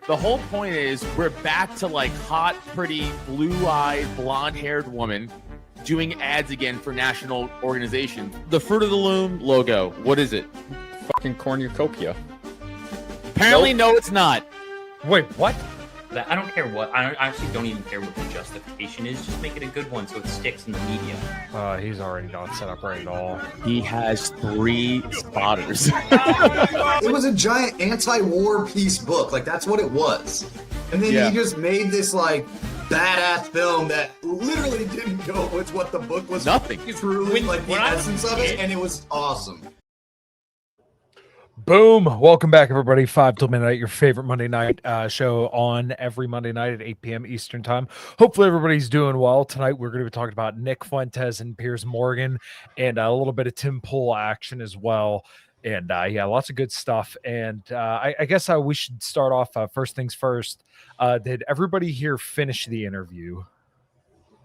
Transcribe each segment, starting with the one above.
The whole point is we're back to like hot, pretty, blue-eyed, blonde-haired woman doing ads again for national organizations. The Fruit of the Loom logo. What is it? Fucking cornucopia. Apparently, no, it's not. Wait, what? I don't care what. I actually don't even care what the justification is. Just make it a good one so it sticks in the media. He's already not set up right at all. He has 3 spotters. It was a giant anti-war peace book. Like, that's what it was. And then he just made this, like, badass film that literally didn't go with what the book was. Nothing. Truly, like, the essence of it, and it was awesome. Boom. Welcome back, everybody. 5 till midnight, your favorite Monday night show on every Monday night at 8 p.m. Eastern time. Hopefully everybody's doing well. Tonight we're going to be talking about Nick Fuentes and Piers Morgan and a little bit of Tim Pool action as well. And yeah, lots of good stuff. And I guess we should start off first things first. Did everybody here finish the interview?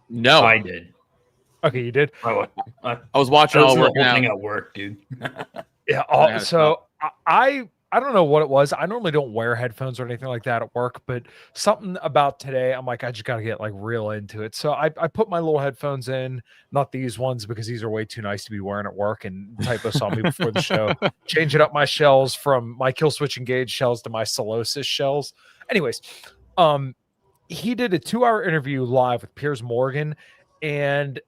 No. I did. Okay, you did? I was watching all working out. at work, dude. Yeah. So I don't know what it was. I normally don't wear headphones or anything like that at work, but something about today, I'm like, I just got to get like real into it. So I put my little headphones in, not these ones because these are way too nice to be wearing at work. And Typo saw me before the show, changing up my shells from my Kill Switch Engage shells to my Solosis shells. Anyways, he did a 2-hour interview live with Piers Morgan, and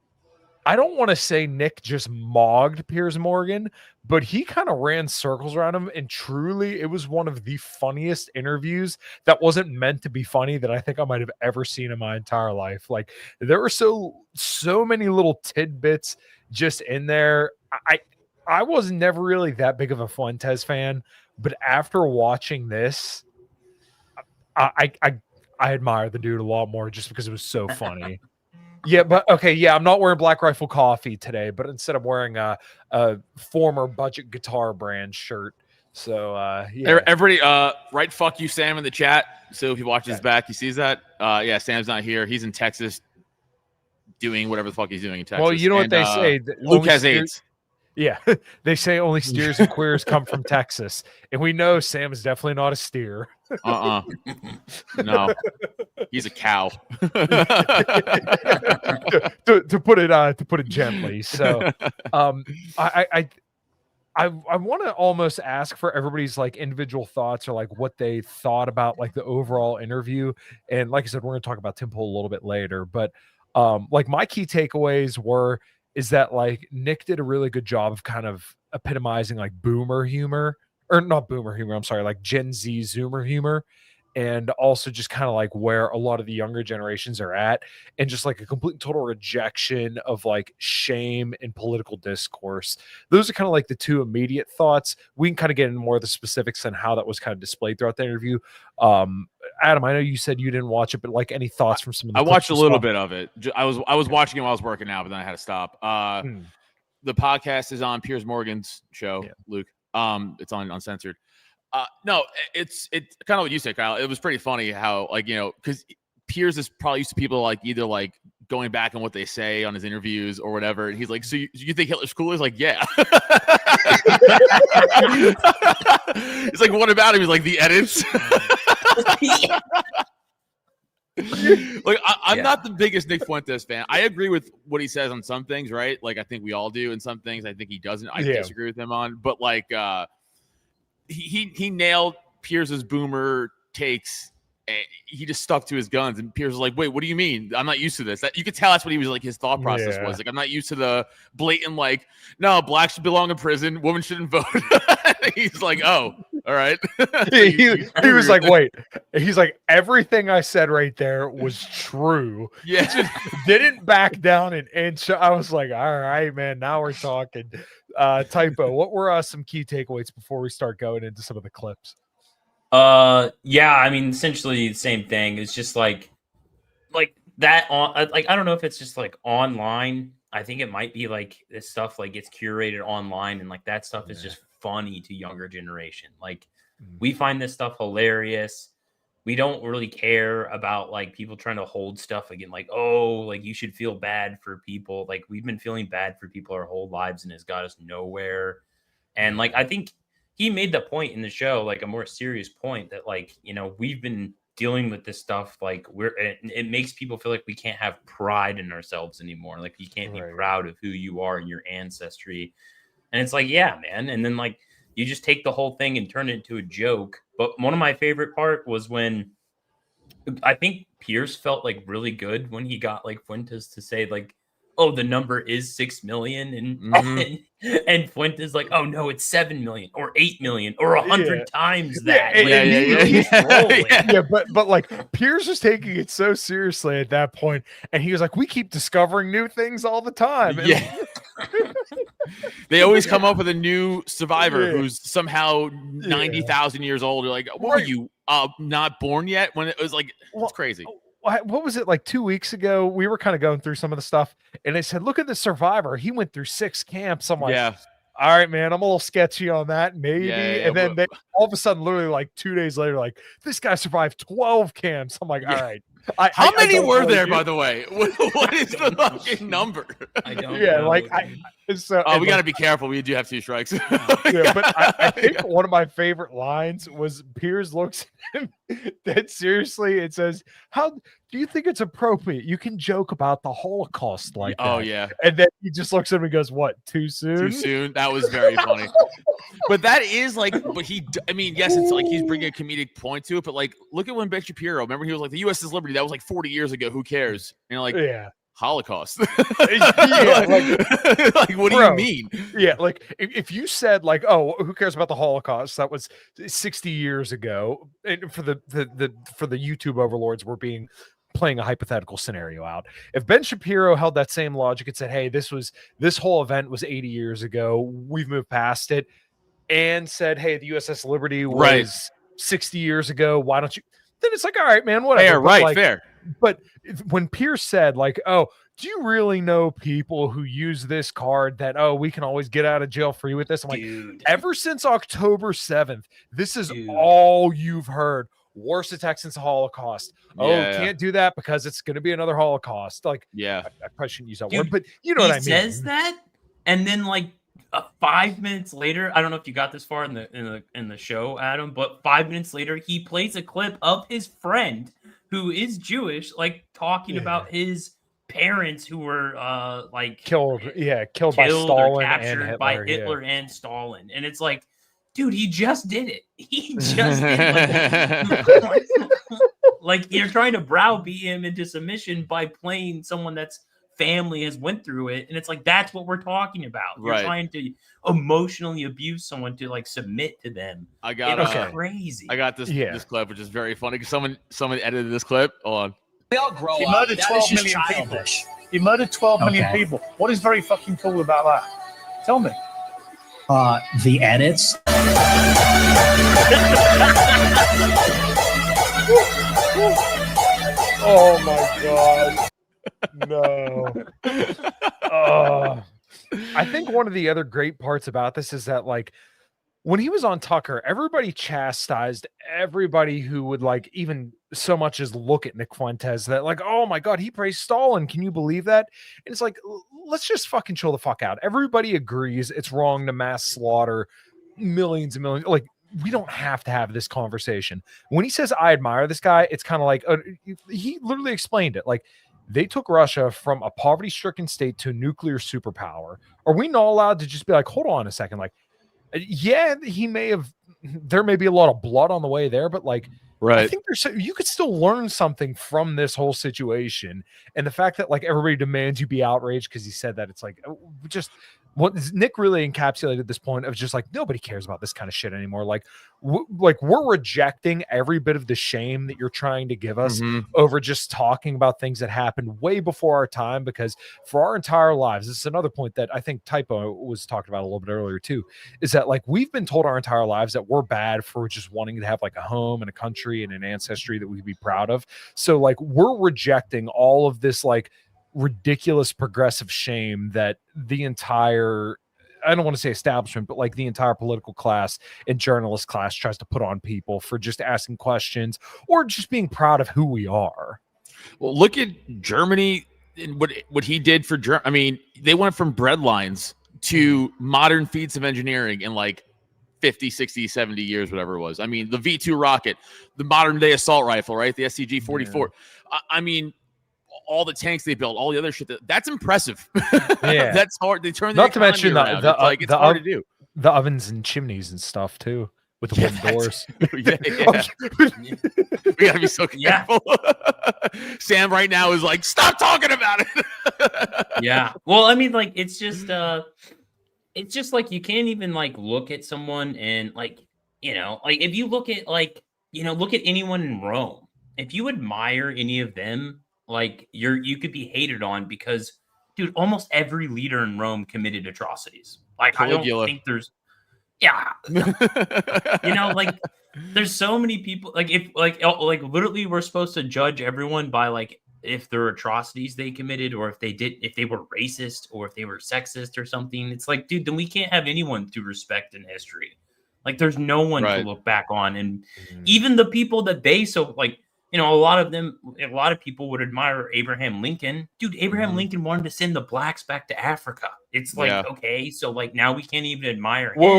I don't want to say Nick just mogged Piers Morgan, but he kind of ran circles around him. And truly, it was one of the funniest interviews that wasn't meant to be funny that I think I might have ever seen in my entire life. Like, there were so many little tidbits just in there. I was never really that big of a Fuentes fan, but after watching this, I admire the dude a lot more just because it was so funny. Yeah, but okay, yeah, I'm not wearing Black Rifle Coffee today, but instead I'm wearing a former budget guitar brand shirt. So yeah. Everybody, write "fuck you, Sam" in the chat. So if he watches back, he sees that. Yeah, Sam's not here. He's in Texas doing whatever the fuck he's doing in Texas. Well, you know what they say. Luke has AIDS. Yeah, they say only steers and queers come from Texas, and we know Sam is definitely not a steer. No, he's a cow. to put it gently. So, I want to almost ask for everybody's like individual thoughts or like what they thought about like the overall interview. And like I said, we're going to talk about Tim Pool a little bit later, but like my key takeaways is that like Nick did a really good job of kind of epitomizing like boomer humor, or not boomer humor, I'm sorry, like Gen Z Zoomer humor, and also just kind of like where a lot of the younger generations are at, and just like a complete and total rejection of like shame and political discourse. Those are kind of like the 2 immediate thoughts. We can kind of get into more of the specifics on how that was kind of displayed throughout the interview. Adam, I know you said you didn't watch it, but like any thoughts from some of the I watched a little bit of it. I was watching it while I was working out, but then I had to stop. The podcast is on Piers Morgan's show, Luke. It's on Uncensored. No, it's kind of what you said, Kyle. It was pretty funny how, like, you know, because Piers is probably used to people like either like going back on what they say on his interviews or whatever. And he's like, so you think Hitler's cool? He's like, yeah. It's like, what about him? He's like, the edits. Like, I'm not the biggest Nick Fuentes fan. I agree with what he says on some things, right? Like, I think we all do. And some things I think he doesn't. I disagree with him on. But like, he nailed Piers's boomer takes. He just stuck to his guns, and Piers was like, wait, what do you mean? I'm not used to this. You could tell that's what he was like, his thought process was. Like, I'm not used to the blatant, like, no, blacks should belong in prison, women shouldn't vote. He's like, oh, all right. he was like, wait. He's like, everything I said right there was true. Yeah. He just didn't back down an inch. I was like, all right, man, now we're talking. Typo, what were some key takeaways before we start going into some of the clips? Yeah, I mean, essentially the same thing. It's just like that on, like, I don't know if it's just like online. I think it might be like this stuff like gets curated online, and like that stuff is just funny to younger generation. Like, we find this stuff hilarious. We don't really care about like people trying to hold stuff again, like, oh, like you should feel bad for people. Like, we've been feeling bad for people our whole lives, and it's got us nowhere. And like, I think he made the point in the show, like a more serious point that like, we've been dealing with this stuff. Like it makes people feel like we can't have pride in ourselves anymore. Like you can't be proud of who you are and your ancestry. And it's like, yeah, man. And then like, you just take the whole thing and turn it into a joke. But one of my favorite part was when I think Piers felt like really good when he got like Fuentes to say like, oh, the number is 6 million. And Fuentes like, oh no, it's 7 million or 8 million or 100 times that. But like Piers was taking it so seriously at that point, and he was like, we keep discovering new things all the time. They always come up with a new survivor who's somehow 90,000 years old. You're like, what were you not born yet? When it was like, it's crazy. What was it, like 2 weeks ago? We were kind of going through some of the stuff, and they said, look at the survivor. He went through 6 camps. I'm like, all right, man, I'm a little sketchy on that, maybe. And then they all of a sudden, literally like 2 days later, like, this guy survived 12 camps. I'm like, all right. How many were there, by the way? What is the fucking number? I don't know. We got to be careful. We do have 2 strikes. But I think one of my favorite lines was Piers looks at him dead seriously. It says, how do you think it's appropriate? You can joke about the Holocaust like that. Oh, yeah. And then he just looks at him and goes, what, too soon? Too soon? That was very funny. But that is like, yes, it's like he's bringing a comedic point to it, but like, look at when Ben Shapiro, remember he was like, the U.S. is liberty. That was like 40 years ago. Who cares? And you're like, Holocaust. Like, what do you mean? Yeah, like if you said like, oh, who cares about the Holocaust? That was 60 years ago. And for the YouTube overlords, we're playing a hypothetical scenario out. If Ben Shapiro held that same logic and said, hey, this whole event was 80 years ago, we've moved past it, and said, hey, the USS Liberty was 60 years ago, why don't you? Then it's like, all right, man, whatever. Fair. But when Piers said like, oh, do you really know people who use this card that, oh, we can always get out of jail free with this? I'm like, ever since October 7th, this is all you've heard. Worst attack since the Holocaust. Can't do that because it's going to be another Holocaust. Like, I probably shouldn't use that word, but you know what I mean. He says that, and then like 5 minutes later, I don't know if you got this far in the show, Adam, but 5 minutes later, he plays a clip of his friend who is Jewish, like talking about his parents who were killed by Stalin, or captured and by Hitler and Stalin, and it's like, dude, he just did it. He just did it. Like you're trying to browbeat him into submission by playing someone that's family has went through it, and it's like that's what we're talking about. You're trying to emotionally abuse someone to like submit to them. Crazy. I got this clip, which is very funny because someone edited this clip. Hold on. We all grow up. He murdered 12 million people. He murdered 12 million people. What is very fucking cool about that? Tell me. The edits. Oh my god. No. I think one of the other great parts about this is that like when he was on Tucker, everybody chastised everybody who would like even so much as look at Nick Fuentes, that like, oh my god, he praised Stalin. Can you believe that? And it's like, let's just fucking chill the fuck out. Everybody agrees it's wrong to mass slaughter millions and millions. Like, we don't have to have this conversation. When he says, I admire this guy, it's kind of like, he literally explained it. Like, they took Russia from a poverty-stricken state to a nuclear superpower. Are we not allowed to just be like, hold on a second? Like, yeah, there may be a lot of blood on the way there, but like, I think you could still learn something from this whole situation. And the fact that like everybody demands you be outraged because he said that, it's like, just what Nick really encapsulated this point of just like, nobody cares about this kind of shit anymore. Like, we're rejecting every bit of the shame that you're trying to give us over just talking about things that happened way before our time, because for our entire lives, this is another point that I think Typo was talking about a little bit earlier too, is that like, we've been told our entire lives that we're bad for just wanting to have like a home and a country and an ancestry that we could be proud of. So like, we're rejecting all of this like ridiculous progressive shame that the entire, I don't want to say establishment, but like the entire political class and journalist class tries to put on people for just asking questions or just being proud of who we are. Well, look at Germany and what he did for Germany. I mean, they went from bread lines to modern feats of engineering in like 50, 60, 70 years, whatever it was. I mean, the V2 rocket, the modern day assault rifle, right? The SCG-44. Yeah. I mean, all the tanks they built, all the other shit. That's impressive. Yeah, that's hard. They turn not to mention around. It's hard to do. The ovens and chimneys and stuff too, with the wooden doors. We gotta be so careful. Sam right now is like, stop talking about it. Yeah. Well, I mean, like, it's just like you can't even like look at someone and like, you know, like if you look at like, you know, look at anyone in Rome. If you admire any of them, like you could be hated on because, dude, almost every leader in Rome committed atrocities. Like Caligula. I don't think there's, you know, like there's so many people. Like if like literally we're supposed to judge everyone by like if there are atrocities they committed or if they were racist or if they were sexist or something. It's like, dude, then we can't have anyone to respect in history. Like there's no one to look back on, and even the people that they so like. You know, a lot of people would admire Abraham Lincoln. Dude, Abraham Lincoln wanted to send the blacks back to Africa. It's like, okay, so like now we can't even admire him. Wait.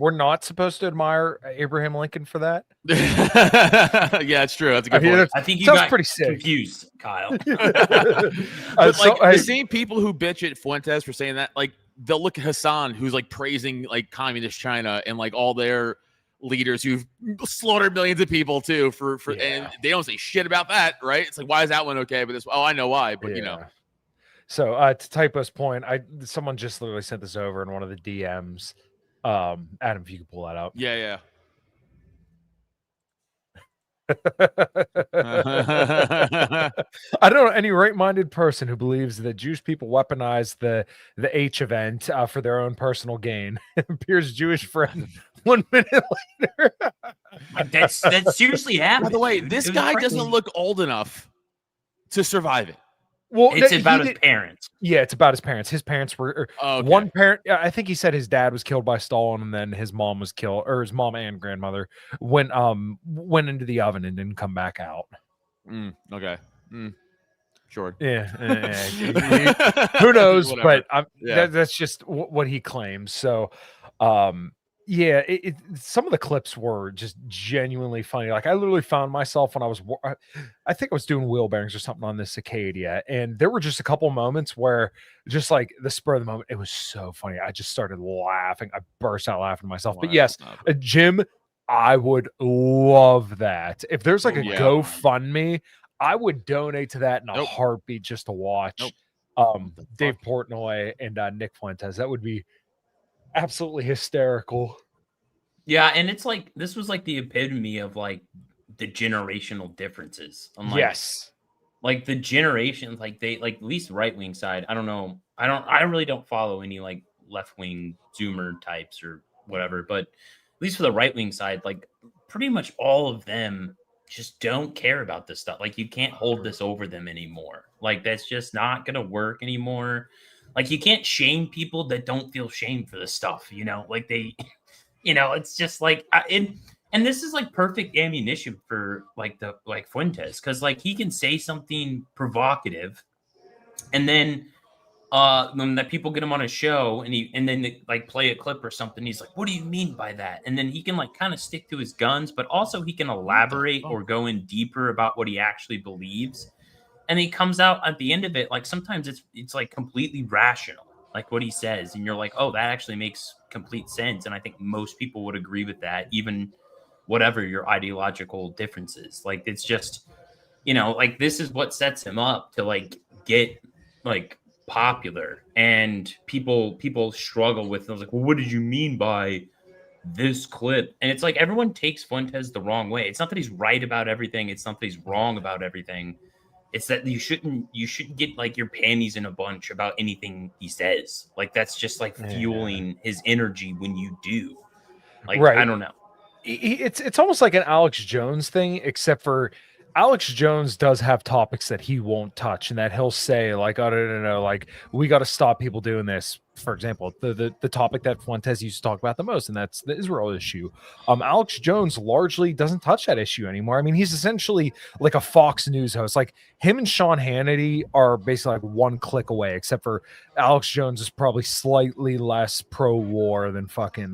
We're not supposed to admire Abraham Lincoln for that? Yeah, it's true. That's a good point. I think you got pretty confused, Kyle. The same people who bitch at Fuentes for saying that, like, they'll look at Hassan, who's like praising like communist China and like all their leaders who've slaughtered millions of people too and they don't say shit about that, right? It's like, why is that one okay, but this I know why, but you know. So to Typo's point, someone just literally sent this over in one of the DMs. Adam, if you can pull that up. Yeah. I don't know any right-minded person who believes that Jewish people weaponize the H event for their own personal gain. Piers' Jewish friend 1 minute later. That seriously happened. By the way, this guy doesn't look old enough to survive it. Well, it's about his parents. Yeah, it's about his parents. His parents were one parent. I think he said his dad was killed by Stalin, and then his mom was killed, or his mom and grandmother went into the oven and didn't come back out. Okay. Sure. Yeah. Who knows? But that's just what he claims. So, yeah, some of the clips were just genuinely funny. Like I literally found myself when I think I was doing wheel bearings or something on this Acadia, and there were just a couple moments where just like the spur of the moment, it was so funny. I just started laughing. I burst out laughing to myself. But yes, Jim, I would love that. If there's like a GoFundMe, I would donate to that in a heartbeat just to watch Dave Portnoy and Nick Fuentes. That would be absolutely hysterical. Yeah, and it's like this was like the epitome of like the generational differences. Yes. Like the generations, like they like at least right wing side. I don't know. I really don't follow any like left wing Zoomer types or whatever, but at least for the right wing side, like pretty much all of them just don't care about this stuff. Like you can't hold this over them anymore. Like that's just not gonna work anymore. Like you can't shame people that don't feel shame for this stuff, you know, like they, you know, it's just like, and this is like perfect ammunition for like Fuentes. Cause like he can say something provocative and then when that people get him on a show and then they, like play a clip or something, he's like, what do you mean by that? And then he can like kind of stick to his guns, but also he can elaborate or go in deeper about what he actually believes. And he comes out at the end of it, like sometimes it's like completely rational, like what he says. And you're like, oh, that actually makes complete sense. And I think most people would agree with that, even whatever your ideological differences. Like, it's just, you know, like this is what sets him up to like get like popular. And people struggle with, I was like, well, what did you mean by this clip? And it's like everyone takes Fuentes the wrong way. It's not that he's right about everything. It's not that he's wrong about everything. It's that you shouldn't get like your panties in a bunch about anything he says. Like that's just like fueling his energy when you do. Like I don't know. It's almost like an Alex Jones thing, except for Alex Jones does have topics that he won't touch and that he'll say like, oh no, like we got to stop people doing this for example, the topic that Fuentes used to talk about the most, and that's the Israel issue. Alex Jones largely doesn't touch that issue anymore. I mean, he's essentially like a Fox News host. Like him and Sean Hannity are basically like one click away, except for Alex Jones is probably slightly less pro-war than fucking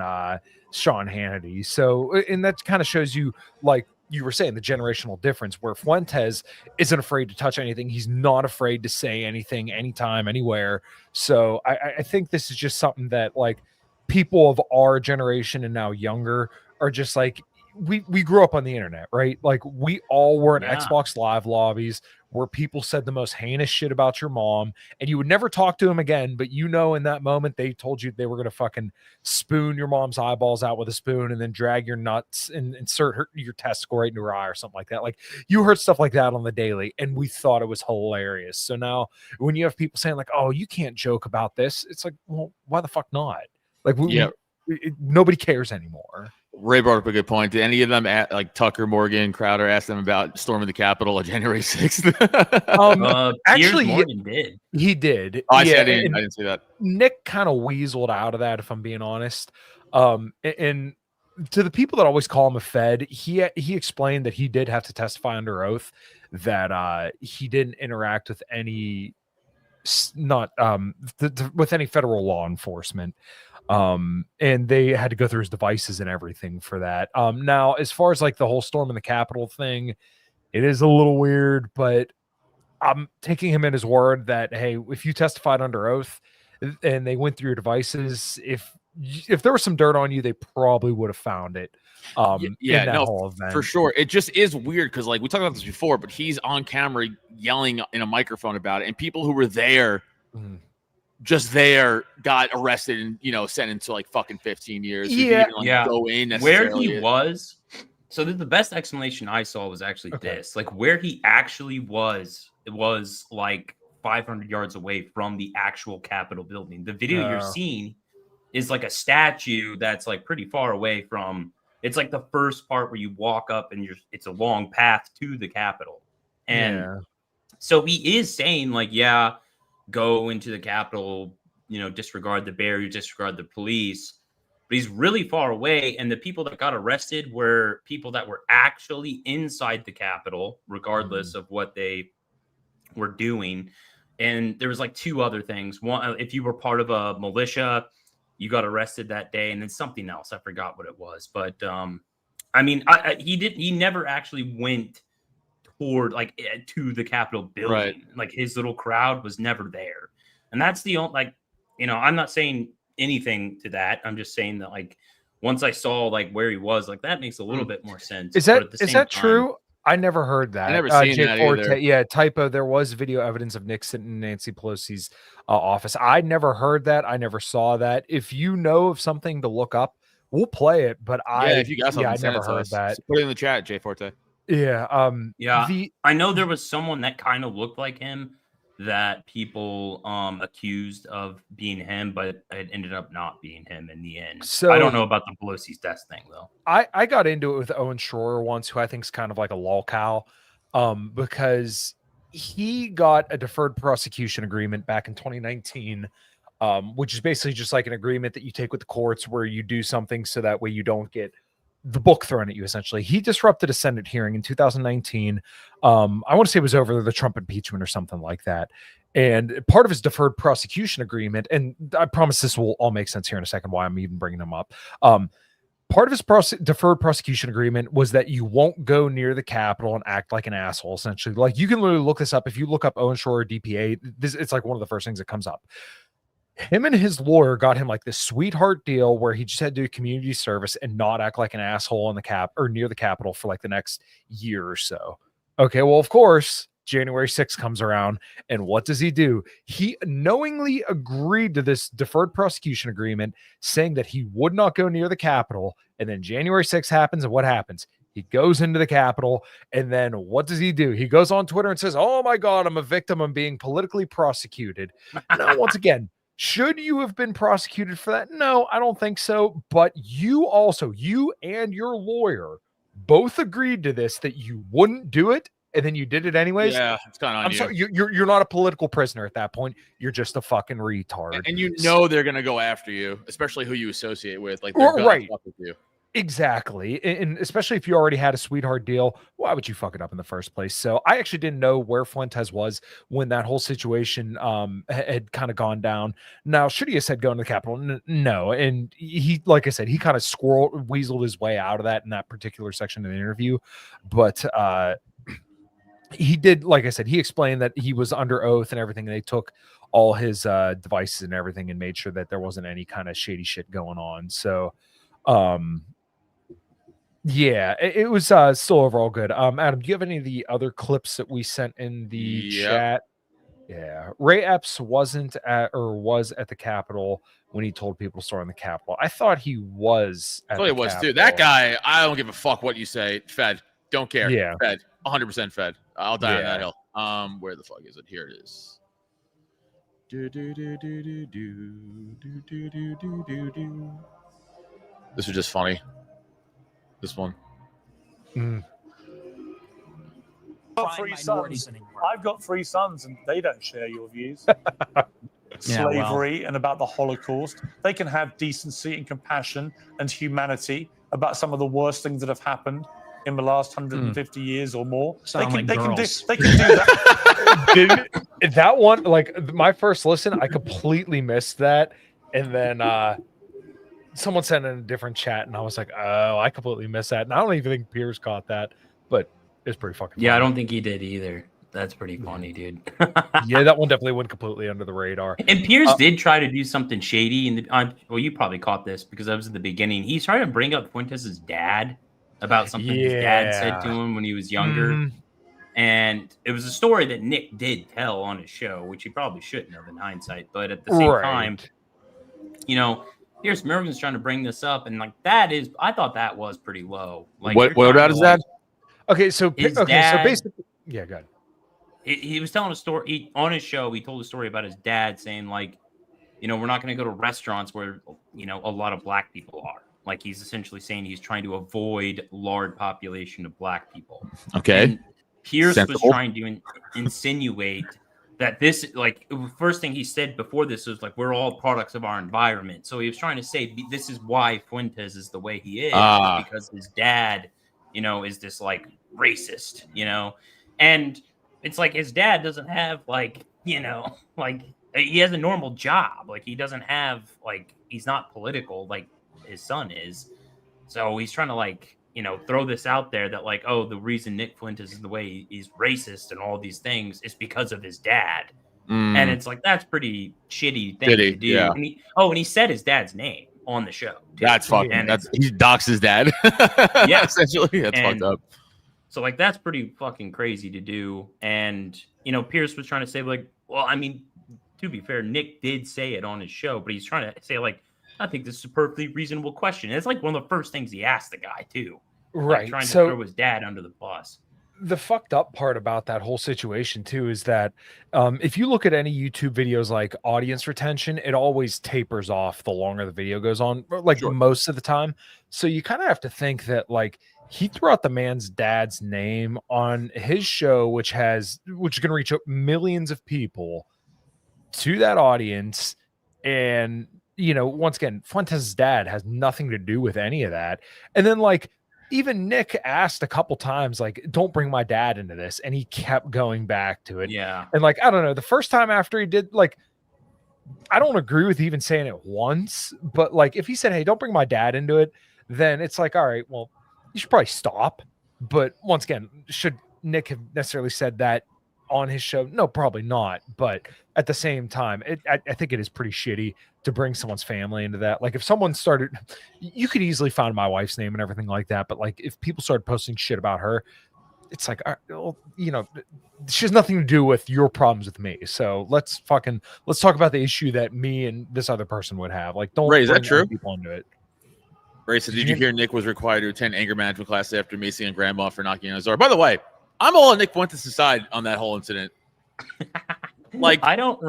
Sean Hannity. So, and that kind of shows you, like you were saying, the generational difference, where Fuentes isn't afraid to touch anything. He's not afraid to say anything, anytime, anywhere. So I think this is just something that like people of our generation and now younger are just like, we grew up on the internet, right? Like we all were in Xbox Live lobbies where people said the most heinous shit about your mom, and you would never talk to them again. But you know, in that moment, they told you they were going to fucking spoon your mom's eyeballs out with a spoon and then drag your nuts and insert your testicle right into her eye or something like that. Like you heard stuff like that on the daily, and we thought it was hilarious. So now when you have people saying like, "Oh, you can't joke about this," it's like, well, why the fuck not? Like, nobody cares anymore. Ray brought up a good point. Did any of them, like Tucker, Morgan, Crowder, ask them about storming the Capitol on January 6th? Actually, Morgan did. He did. Oh, I didn't see that. Nick kind of weaseled out of that, if I'm being honest. And to the people that always call him a Fed, he explained that he did have to testify under oath that he didn't interact with any, with any federal law enforcement. And they had to go through his devices and everything for that. Now, as far as like the whole storm in the Capitol thing, it is a little weird, but I'm taking him in his word that, hey, if you testified under oath and they went through your devices, if there was some dirt on you, they probably would have found it. In that whole event. For sure. It just is weird because, like, we talked about this before, but he's on camera yelling in a microphone about it, and people who were there. Just there got arrested and, you know, sentenced to like fucking 15 years. Go in where he was. So the best explanation I saw was actually this, like where he actually was. It was like 500 yards away from the actual Capitol building. The video you're seeing is like a statue that's like pretty far away from. It's like the first part where you walk up and it's a long path to the Capitol. And so he is saying like, go into the Capitol, you know, disregard the barrier, disregard the police, but he's really far away. And the people that got arrested were people that were actually inside the Capitol, regardless of what they were doing. And there was like two other things. One, if you were part of a militia, you got arrested that day, and then something else. I forgot what it was, but I mean, he never actually went toward like to the Capitol building. Right. Like his little crowd was never there. And that's the only, like, you know, I'm not saying anything to that. I'm just saying that like once I saw like where he was, like that makes a little bit more sense. Is that true? I never heard that. I never seen that either. Yeah, typo. There was video evidence of Nixon and Nancy Pelosi's office. I never heard that. I never saw that. If you know of something to look up, we'll play it. But if you got something, I never heard that. Put it in the chat, Jay Forte. Yeah. I know there was someone that kind of looked like him that people accused of being him, but it ended up not being him in the end. So I don't know about the Pelosi's death thing though. I got into it with Owen Schroer once, who I think is kind of like a lolcow, because he got a deferred prosecution agreement back in 2019, which is basically just like an agreement that you take with the courts where you do something so that way you don't get the book thrown at you. Essentially, he disrupted a Senate hearing in 2019. I want to say it was over the Trump impeachment or something like that. And part of his deferred prosecution agreement, and I promise this will all make sense here in a second why I'm even bringing them up. Part of his deferred prosecution agreement was that you won't go near the Capitol and act like an asshole. Essentially, like you can literally look this up. If you look up Owen Schroer DPA, it's like one of the first things that comes up. Him and his lawyer got him like this sweetheart deal where he just had to do community service and not act like an asshole on the cap or near the Capitol for like the next year or so. Okay, well, of course, January 6th comes around, and what does he do? He knowingly agreed to this deferred prosecution agreement, saying that he would not go near the Capitol. And then January 6th happens, and what happens? He goes into the Capitol, and then what does he do? He goes on Twitter and says, "Oh my God, I'm a victim. I'm being politically prosecuted." Now, once again, should you have been prosecuted for that? No, I don't think so. But you and your lawyer both agreed to this, that you wouldn't do it. and then you did it anyways. Yeah, it's kind of on I'm you. sorry, you're not a political prisoner at that point. You're just a fucking retard. And you know they're gonna go after you, especially who you associate with. Like they're gonna right. fuck with you. Exactly. And especially if you already had a sweetheart deal, why would you fuck it up in the first place? So I actually didn't know where Fuentes was when that whole situation had kind of gone down. Now, should he have said going to the Capitol? No. And he, like I said, he kind of weaseled his way out of that in that particular section of the interview. But he did, like I said, he explained that he was under oath and everything. And they took all his devices and everything and made sure that there wasn't any kind of shady shit going on. So, yeah, it was still overall good. Adam, do you have any of the other clips that we sent in the chat? Yeah, Ray Epps was at the Capitol when he told people to storm the Capitol. I thought he was. He was too. That guy, I don't give a fuck what you say. Fed, don't care. Yeah, Fed, 100% Fed. I'll die on that hill. Where the fuck is it? Here it is. This was just funny. This one. Three sons. I've got 3 sons, and they don't share your views. Slavery and about the Holocaust. They can have decency and compassion and humanity about some of the worst things that have happened in the last 150 years or more. They can do that. That one, like my first listen, I completely missed that, and then someone sent in a different chat, and I was like, oh, I completely missed that. And I don't even think Piers caught that, but it's pretty fucking funny. Yeah, I don't think he did either. That's pretty funny, dude. Yeah, that one definitely went completely under the radar. And Piers did try to do something shady. Well, you probably caught this because that was at the beginning. He's trying to bring up Fuentes' dad about something his dad said to him when he was younger. And it was a story that Nick did tell on his show, which he probably shouldn't have in hindsight. But at the same time, you know, Piers Morgan's trying to bring this up, and like I thought that was pretty low. Like, what about his dad? Okay, so basically, yeah, go ahead. He was telling a story on his show. He told a story about his dad saying, like, you know, we're not going to go to restaurants where, you know, a lot of black people are. Like, he's essentially saying he's trying to avoid large population of black people. Okay. And Piers was trying to insinuate that this, like, the first thing he said before this was like, we're all products of our environment. So he was trying to say this is why Fuentes is the way he is, because his dad, you know, is this like racist, you know, and it's like his dad doesn't have like, you know, like he has a normal job. Like he doesn't have like, he's not political like his son is. So he's trying to like, you know, throw this out there that like, oh, the reason Nick Fuentes is the way he's racist and all these things is because of his dad. And it's like, that's pretty shitty thing to do. Yeah. And he said his dad's name on the show. Too. That's fucking, he doxed his dad. Yeah. Essentially. That's fucked up. So like, that's pretty fucking crazy to do. And, you know, Piers was trying to say like, well, I mean, to be fair, Nick did say it on his show, but he's trying to say like, I think this is a perfectly reasonable question. And it's like one of the first things he asked the guy too. Right. Like trying to throw his dad under the bus. The fucked up part about that whole situation too is that if you look at any YouTube videos like audience retention, it always tapers off the longer the video goes on, like most of the time. So you kind of have to think that like he threw out the man's dad's name on his show, which is going to reach millions of people to that audience. And, you know, once again, Fuentes' dad has nothing to do with any of that. And then like, even Nick asked a couple times, like, don't bring my dad into this. And he kept going back to it. Yeah. And like, I don't know, the first time after he did, like, I don't agree with even saying it once, but like, if he said, hey, don't bring my dad into it, then it's like, all right, well, you should probably stop. But once again, should Nick have necessarily said that on his show? No, probably not. But at the same time, I think it is pretty shitty to bring someone's family into that. Like if someone started, you could easily find my wife's name and everything like that. But like if people started posting shit about her, it's like, well, you know, she has nothing to do with your problems with me. So let's talk about the issue that me and this other person would have. Like, don't Ray, is that true? People into it. Ray said, did you hear Nick was required to attend anger management class after Macy and Grandma for knocking on his door? By the way, I'm all on Nick Fuentes' side on that whole incident. Like, I don't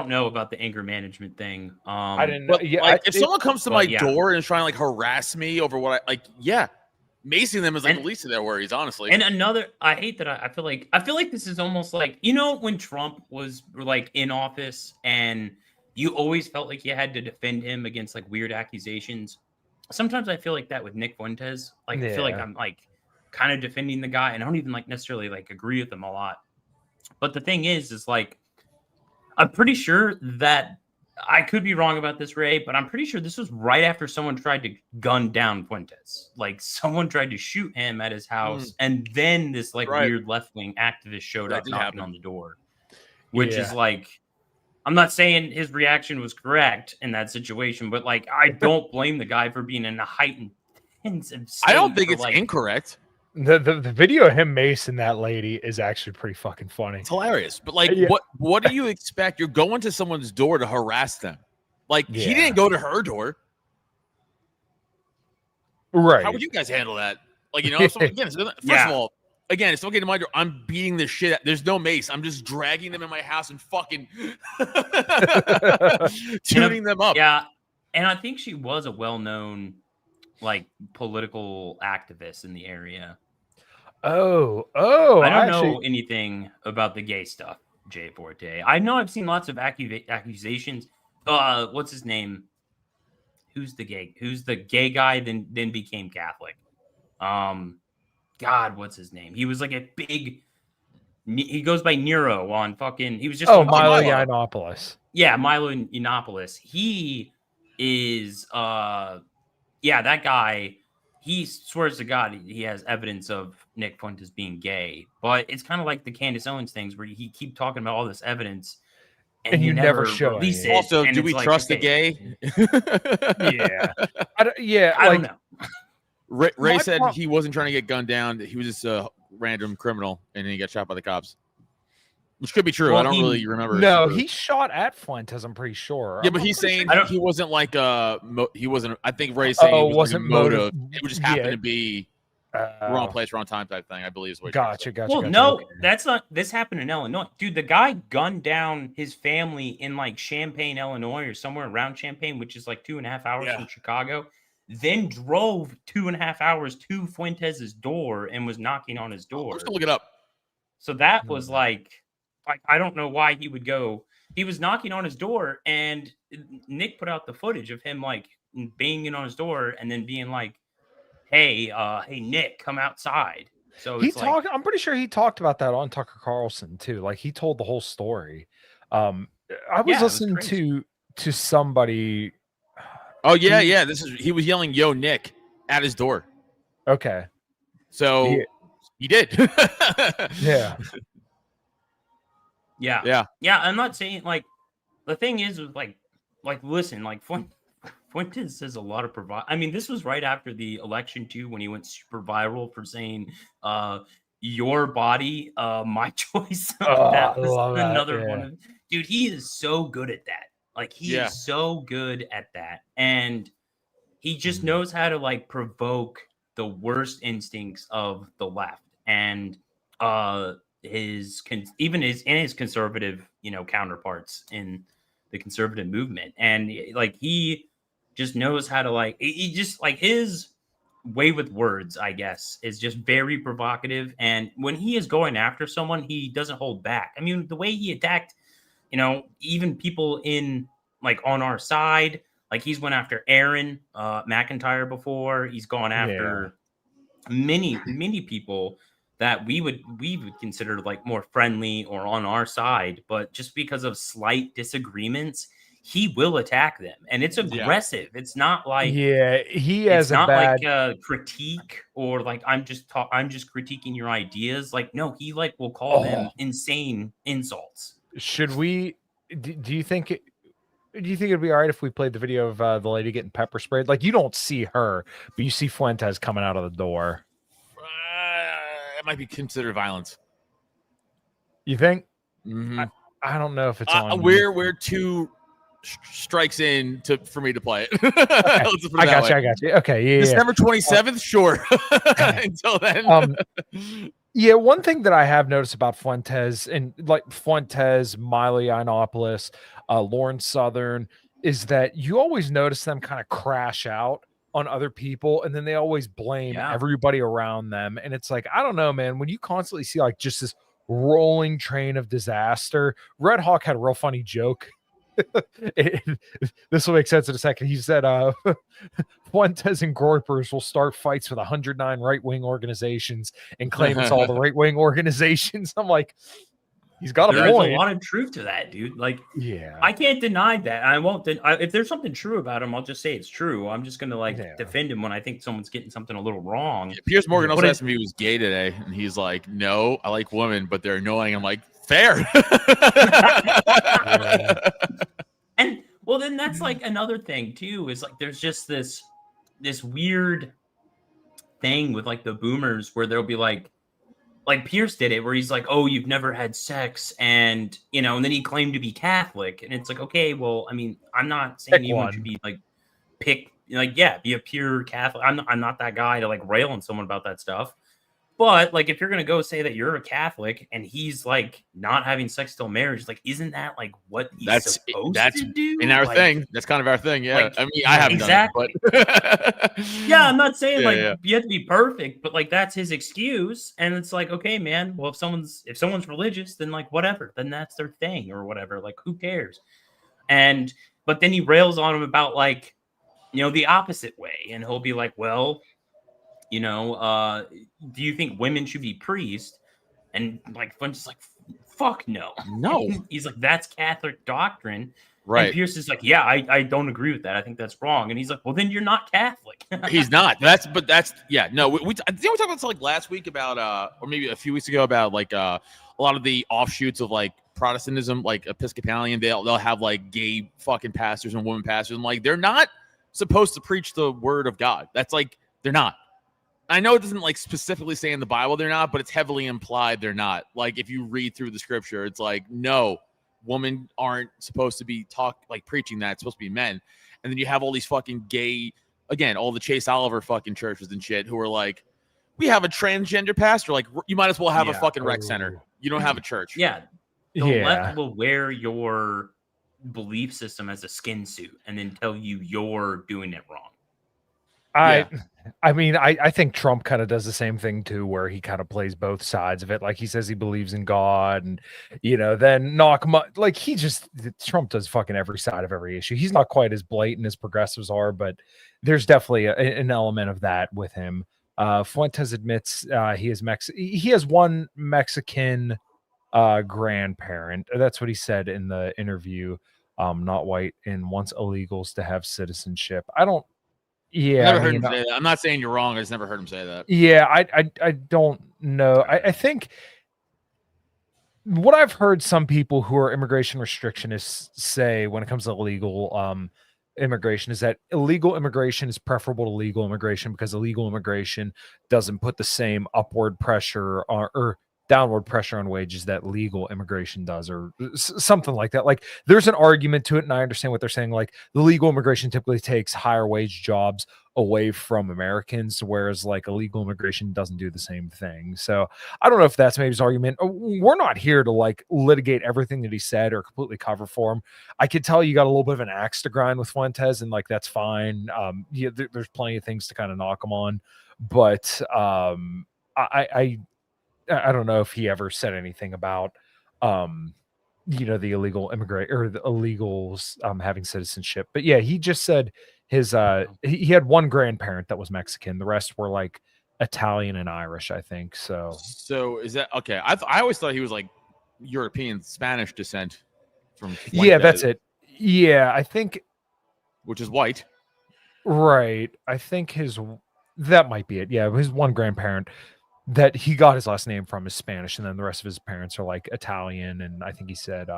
know about the anger management thing. I didn't know. But, if someone comes to my door and is trying to like harass me over what I like, yeah, macing them is like the least of their worries, honestly. And another, I hate that I feel like this is almost like, when Trump was like in office and you always felt like you had to defend him against like weird accusations. Sometimes I feel like that with Nick Fuentes. Like, I feel like I'm like kind of defending the guy, and I don't even like necessarily like agree with him a lot. But the thing is like, I'm pretty sure that I could be wrong about this, Ray, but I'm pretty sure this was right after someone tried to gun down Fuentes. Like, someone tried to shoot him at his house, and then this like weird left-wing activist showed up knocking on the door, which is like, I'm not saying his reaction was correct in that situation, but like, I don't blame the guy for being in a heightened state. I don't think it's incorrect. The video of him macing that lady is actually pretty fucking funny. It's hilarious. But like, what do you expect? You're going to someone's door to harass them. Like, he didn't go to her door. Right. How would you guys handle that? Like, first of all, again, it's okay to my door. I'm beating this shit out. There's no mace. I'm just dragging them in my house and fucking tuning them up. Yeah. And I think she was a well-known like political activists in the area. I don't know anything about the gay stuff, Jay Forte. I know I've seen lots of accusations. What's his name? Who's the gay guy then became Catholic? God, what's his name? He was like a big. He goes by Nero on fucking. He was just Milo Yiannopoulos. Yeah, Milo Yiannopoulos. He is that guy, he swears to God he has evidence of Nick Fuentes being gay, but it's kind of like the Candace Owens things where he keep talking about all this evidence and you never show it. Also, do we trust the gay? I don't know. Ray said he wasn't trying to get gunned down. He was just a random criminal, and then he got shot by the cops. Which could be true. I don't really remember. No, he shot at Fuentes, I'm pretty sure. Yeah, but he's saying he wasn't like he wasn't. I think Ray's saying he wasn't motive. It would just happen to be wrong place, wrong time type thing. I believe is what. Gotcha. Well, no, that's not. This happened in Illinois, dude. The guy gunned down his family in like Champaign, Illinois, or somewhere around Champaign, which is like 2.5 hours from Chicago. Then drove 2.5 hours to Fuentes' door and was knocking on his door. Let's go look it up. So that was like I don't know why he would go. He was knocking on his door, and Nick put out the footage of him like banging on his door, and then being like, "Hey, Nick, come outside." So he talked. I'm pretty sure he talked about that on Tucker Carlson too. Like he told the whole story. I was listening to somebody. Oh yeah. He was yelling "Yo, Nick" at his door. Okay. So he did. Yeah. I'm not saying like the thing is like listen, like Fuentes says a lot of I mean, this was right after the election too, when he went super viral for saying your body, my choice. That was another one of, dude, he is so good at that. Like he is so good at that. And he just knows how to like provoke the worst instincts of the left. And his conservative, counterparts in the conservative movement. And like he just knows how to like he just like his way with words, I guess, is just very provocative. And when he is going after someone, he doesn't hold back. I mean, the way he attacked, even people in like on our side, like he's went after Aaron McIntyre before. He's gone after many people that we would consider like more friendly or on our side, but just because of slight disagreements, he will attack them, and it's aggressive. It's not like he has like a critique or like I'm just critiquing your ideas. Like no, he like will call them insane insults. Should we? Do you think? Do you think it'd be all right if we played the video of the lady getting pepper sprayed? Like you don't see her, but you see Fuentes coming out of the door. It might be considered violence. You think? Mm-hmm. I don't know if it's on. We're 2 strikes in for me to play it. Okay. I got you. Okay, December 27th, sure. Until then. One thing that I have noticed about Fuentes and like Fuentes, Milo Yiannopoulos, Lauren Southern, is that you always notice them kind of crash out on other people, and then they always blame everybody around them. And it's like, I don't know, man, when you constantly see like just this rolling train of disaster. Red Hawk had a real funny joke. This will make sense in a second. He said Fuentes and Groypers will start fights with 109 right-wing organizations and claim it's all the right-wing organizations. I'm like, he's got a point. There's a lot of truth to that, dude. Like, I can't deny that. I won't. If there's something true about him, I'll just say it's true. I'm just gonna defend him when I think someone's getting something a little wrong. Piers Morgan also asked me if he was gay today, and he's like, "No, I like women, but they're annoying." I'm like, "Fair." And well, then that's like another thing too. Is like there's just this weird thing with like the boomers where they'll be like Piers did it, where he's like, "Oh, you've never had sex," and and then he claimed to be Catholic, and it's like, okay, well, I mean, I'm not saying anyone should be like be a pure Catholic. I'm not that guy to like rail on someone about that stuff. But like, if you're gonna go say that you're a Catholic and he's like not having sex till marriage, like, isn't that like what he's supposed to do? In our thing. That's kind of our thing. Yeah, like, I mean, I haven't done it, but yeah, I'm not saying you have to be perfect, but like that's his excuse, and it's like, okay, man. Well, if someone's religious, then like whatever, then that's their thing or whatever. Like, who cares? But then he rails on him about like the opposite way, and he'll be like, well, do you think women should be priests? And like Fuentes is like, fuck no. He's like, that's Catholic doctrine. Right. And Piers is like, yeah, I don't agree with that. I think that's wrong. And he's like, well, then you're not Catholic. He's not. I think we talked about this like last week about or maybe a few weeks ago about like a lot of the offshoots of like Protestantism, like Episcopalian, they'll have like gay fucking pastors and women pastors, and like they're not supposed to preach the word of God. That's like, they're not. I know it doesn't like specifically say in the Bible they're not, but it's heavily implied they're not. Like if you read through the scripture, it's like, no, women aren't supposed to be preaching that. It's supposed to be men. And then you have all these fucking gay, again, all the Chase Oliver fucking churches and shit who are like, we have a transgender pastor. Like, you might as well have a fucking rec center. You don't have a church. Yeah. The left will wear your belief system as a skin suit and then tell you you're doing it wrong. I mean, I think Trump kind of does the same thing too, where he kind of plays both sides of it. Like he says he believes in God, and then knock him up. Like Trump does fucking every side of every issue. He's not quite as blatant as progressives are, but there's definitely an element of that with him. Fuentes admits he has one Mexican grandparent. That's what he said in the interview. Not white and wants illegals to have citizenship. Never heard him say that. I'm not saying you're wrong. I just never heard him say that. Yeah, I don't know. I think what I've heard some people who are immigration restrictionists say when it comes to illegal immigration is that illegal immigration is preferable to legal immigration because illegal immigration doesn't put the same upward pressure or downward pressure on wages that legal immigration does, or something like that. Like there's an argument to it, and I understand what they're saying. Like the legal immigration typically takes higher wage jobs away from Americans, whereas like illegal immigration doesn't do the same thing. So I don't know if that's maybe his argument. We're not here to like litigate everything that he said or completely cover for him. I could tell you got a little bit of an axe to grind with Fuentes, and like that's fine. There's plenty of things to kind of knock him on, but I don't know if he ever said anything about, the illegal immigrant or the illegals having citizenship. But yeah, he just said his he had one grandparent that was Mexican. The rest were like Italian and Irish, I think. So is that okay? I always thought he was like European Spanish descent from. Yeah, that's it. Yeah, I think. Which is white. Right. I think that might be it. Yeah, his one grandparent that he got his last name from is Spanish, and then the rest of his parents are like Italian, and I think he said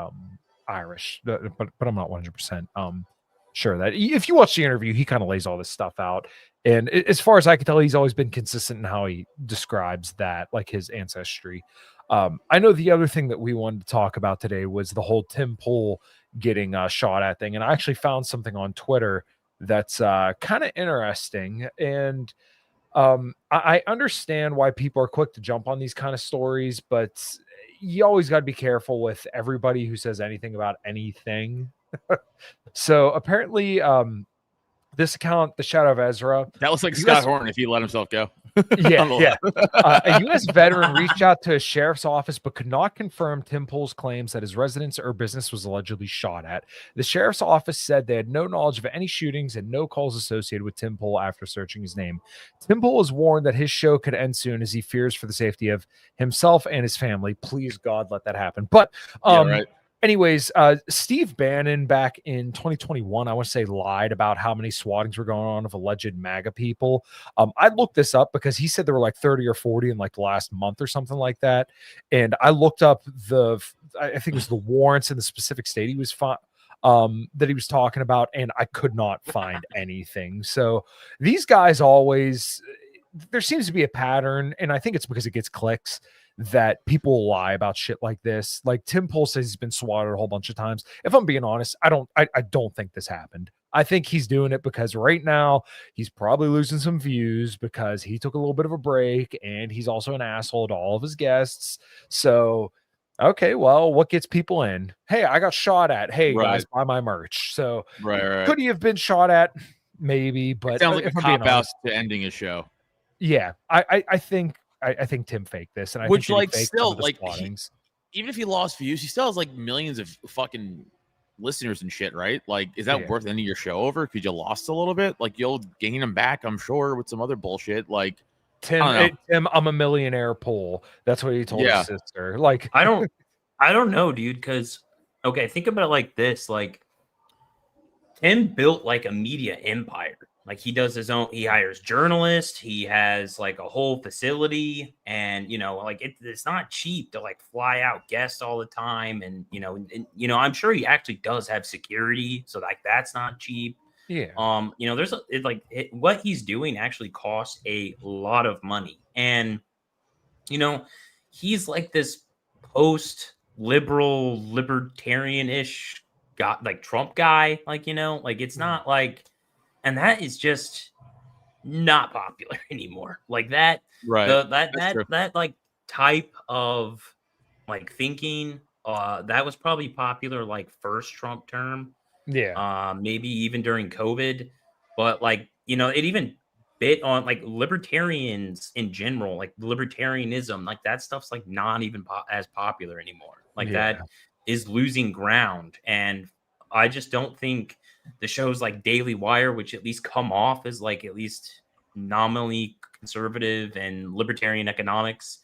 Irish, but I'm not 100% sure that if you watch the interview, he kind of lays all this stuff out. And as far as I can tell, he's always been consistent in how he describes that, like his ancestry. I know the other thing that we wanted to talk about today was the whole Tim Pool getting shot at thing. And I actually found something on Twitter that's kind of interesting. And I understand why people are quick to jump on these kind of stories, but you always got to be careful with everybody who says anything about anything. So apparently this account, the Shadow of Ezra. That looks like Scott Horn if he let himself go. Yeah. A U.S. veteran reached out to a sheriff's office but could not confirm Tim Pool's claims that his residence or business was allegedly shot at. The sheriff's office said they had no knowledge of any shootings and no calls associated with Tim Pool after searching his name. Tim Pool was warned that his show could end soon as he fears for the safety of himself and his family. Please, God, let that happen. But right. Anyways, Steve Bannon back in 2021, I want to say, lied about how many swattings were going on of alleged MAGA people. I looked this up because he said there were like 30 or 40 in like the last month or something like that. And I looked up I think it was the warrants in the specific state he was that he was talking about, and I could not find anything. So these guys always, there seems to be a pattern, and I think it's because it gets clicks, that people lie about shit like this. Like Tim Pool says he's been swatted a whole bunch of times. If I'm being honest, I don't think this happened. I think he's doing it because right now he's probably losing some views because he took a little bit of a break, and he's also an asshole to all of his guests. So, okay, well, what gets people in? Hey, I got shot at. Hey, guys, buy my merch. So right. Could he have been shot at? Maybe, but it sounds like a cop out to ending his show. Yeah, I think Tim faked this, and I which think like still like even if he lost views, he still has like millions of fucking listeners and shit, right? Like, is that worth ending your show over? Because you lost a little bit. Like, you'll gain them back, I'm sure, with some other bullshit. Like, Tim, I'm a millionaire. Pool. That's what he told his sister. Like, I don't know, dude. Because okay, think about it like this: like, Tim built like a media empire. Like he does his own, he hires journalists, he has like a whole facility, and like it's not cheap to like fly out guests all the time, and I'm sure he actually does have security, so like that's not cheap. Yeah. There's what he's doing actually costs a lot of money, and he's like this post liberal libertarian-ish guy, like Trump guy, like like it's not like. And that is just not popular anymore. Like that, right? That like type of like thinking, that was probably popular like first Trump term, maybe even during COVID. But like it even bit on like libertarians in general, like libertarianism, like that stuff's like not even as popular anymore. Like that is losing ground, and I just don't think. The shows like Daily Wire, which at least come off as like at least nominally conservative and libertarian economics,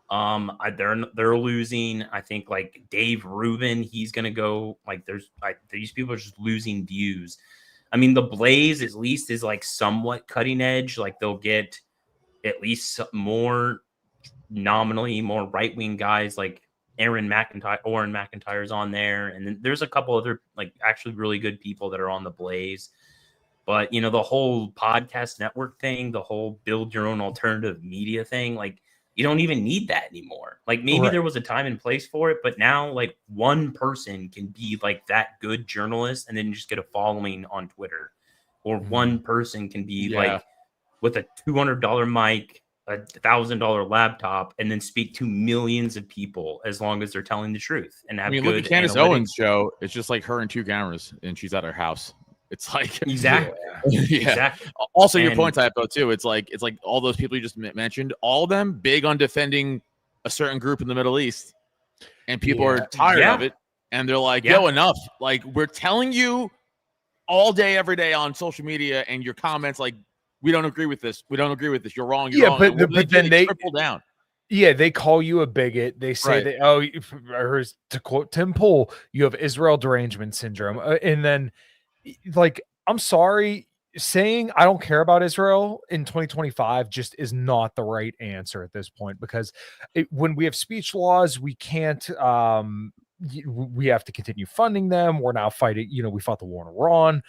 they're losing. I think like Dave Rubin, he's gonna go. Like these people are just losing views. I mean, The Blaze at least is like somewhat cutting edge. Like they'll get at least more nominally more right wing guys like. Oren McIntyre's on there, and then there's a couple other like actually really good people that are on The Blaze. But the whole podcast network thing, the whole build your own alternative media thing, like you don't even need that anymore. Like maybe there was a time and place for it, but now like one person can be like that good journalist and then just get a following on Twitter, or one person can be like with a $200 mic, a $1,000 laptop, and then speak to millions of people as long as they're telling the truth and have look at Candace Owens' show. It's just like her and two cameras, and she's at her house. It's like exactly. Also, your point type though too. It's like all those people you just mentioned, all of them big on defending a certain group in the Middle East, and people are tired of it, and they're like, "Yo, enough!" Like we're telling you all day, every day on social media, and your comments like. We don't agree with this. We don't agree with this. You're wrong. You're wrong. But then they triple down. Yeah, they call you a bigot. They say that, to quote Tim Pool, you have Israel derangement syndrome. And then, like, I'm sorry, saying I don't care about Israel in 2025 just is not the right answer at this point, because when we have speech laws, we can't. We have to continue funding them. We're now fighting, we fought the war in Iran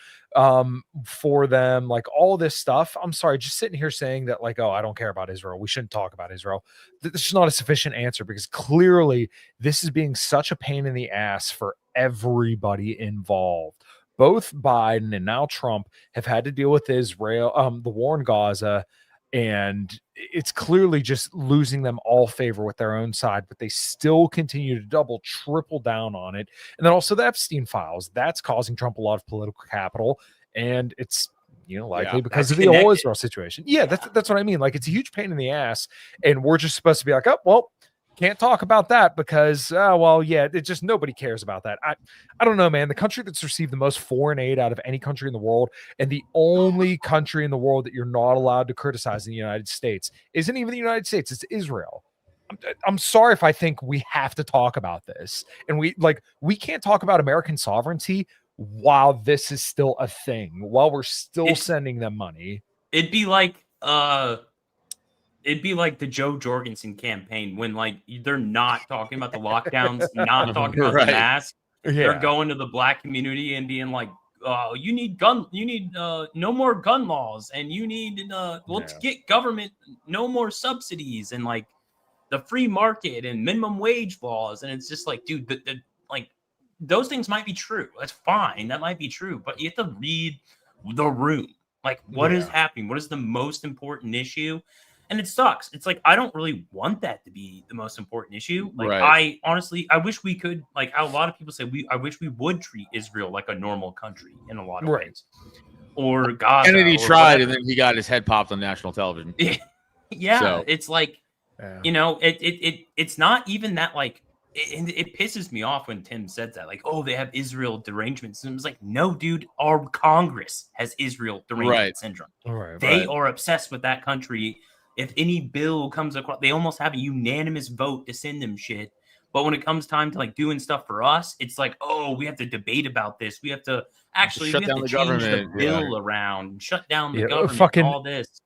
for them, like all this stuff. I'm sorry, just sitting here saying that like, oh, I don't care about Israel, we shouldn't talk about Israel. This is not a sufficient answer, because clearly this is being such a pain in the ass for everybody involved. Both Biden and now Trump have had to deal with Israel, the war in Gaza, and it's clearly just losing them all favor with their own side, but they still continue to double, triple down on it. And then also the Epstein files, that's causing Trump a lot of political capital. And it's likely because of the whole Israel situation. Yeah, that's what I mean. Like, it's a huge pain in the ass, and we're just supposed to be like, oh, well, can't talk about that because, it just nobody cares about that. I don't know, man. The country that's received the most foreign aid out of any country in the world, and the only country in the world that you're not allowed to criticize in the United States isn't even the United States. It's Israel. I'm sorry if I think we have to talk about this, and we can't talk about American sovereignty while this is still a thing, while we're still sending them money. It'd be like the Joe Jorgensen campaign when they're not talking about the lockdowns, not talking about the mask. Yeah. They're going to the black community and being like, you need no more gun laws, and you need let's get government, no more subsidies, and like the free market and minimum wage laws. And it's just like, dude, those things might be true. That's fine. That might be true. But you have to read the room. Like, what is happening? What is the most important issue? And it sucks. It's like, I don't really want that to be the most important issue. Like, I honestly, I wish we could, like how a lot of people say, I wish we would treat Israel like a normal country in a lot of ways. Or Gaza. Kennedy tried, and then he got his head popped on national television. It's like, it's not even that, like, it pisses me off when Tim said that, like, oh, they have Israel derangement syndrome. It's like, no, dude, our Congress has Israel derangement syndrome. They are obsessed with that country. If any bill comes across, they almost have a unanimous vote to send them shit. But when it comes time to like doing stuff for us, it's like, oh, we have to debate about this. We have to change the bill around, shut down the government, all this.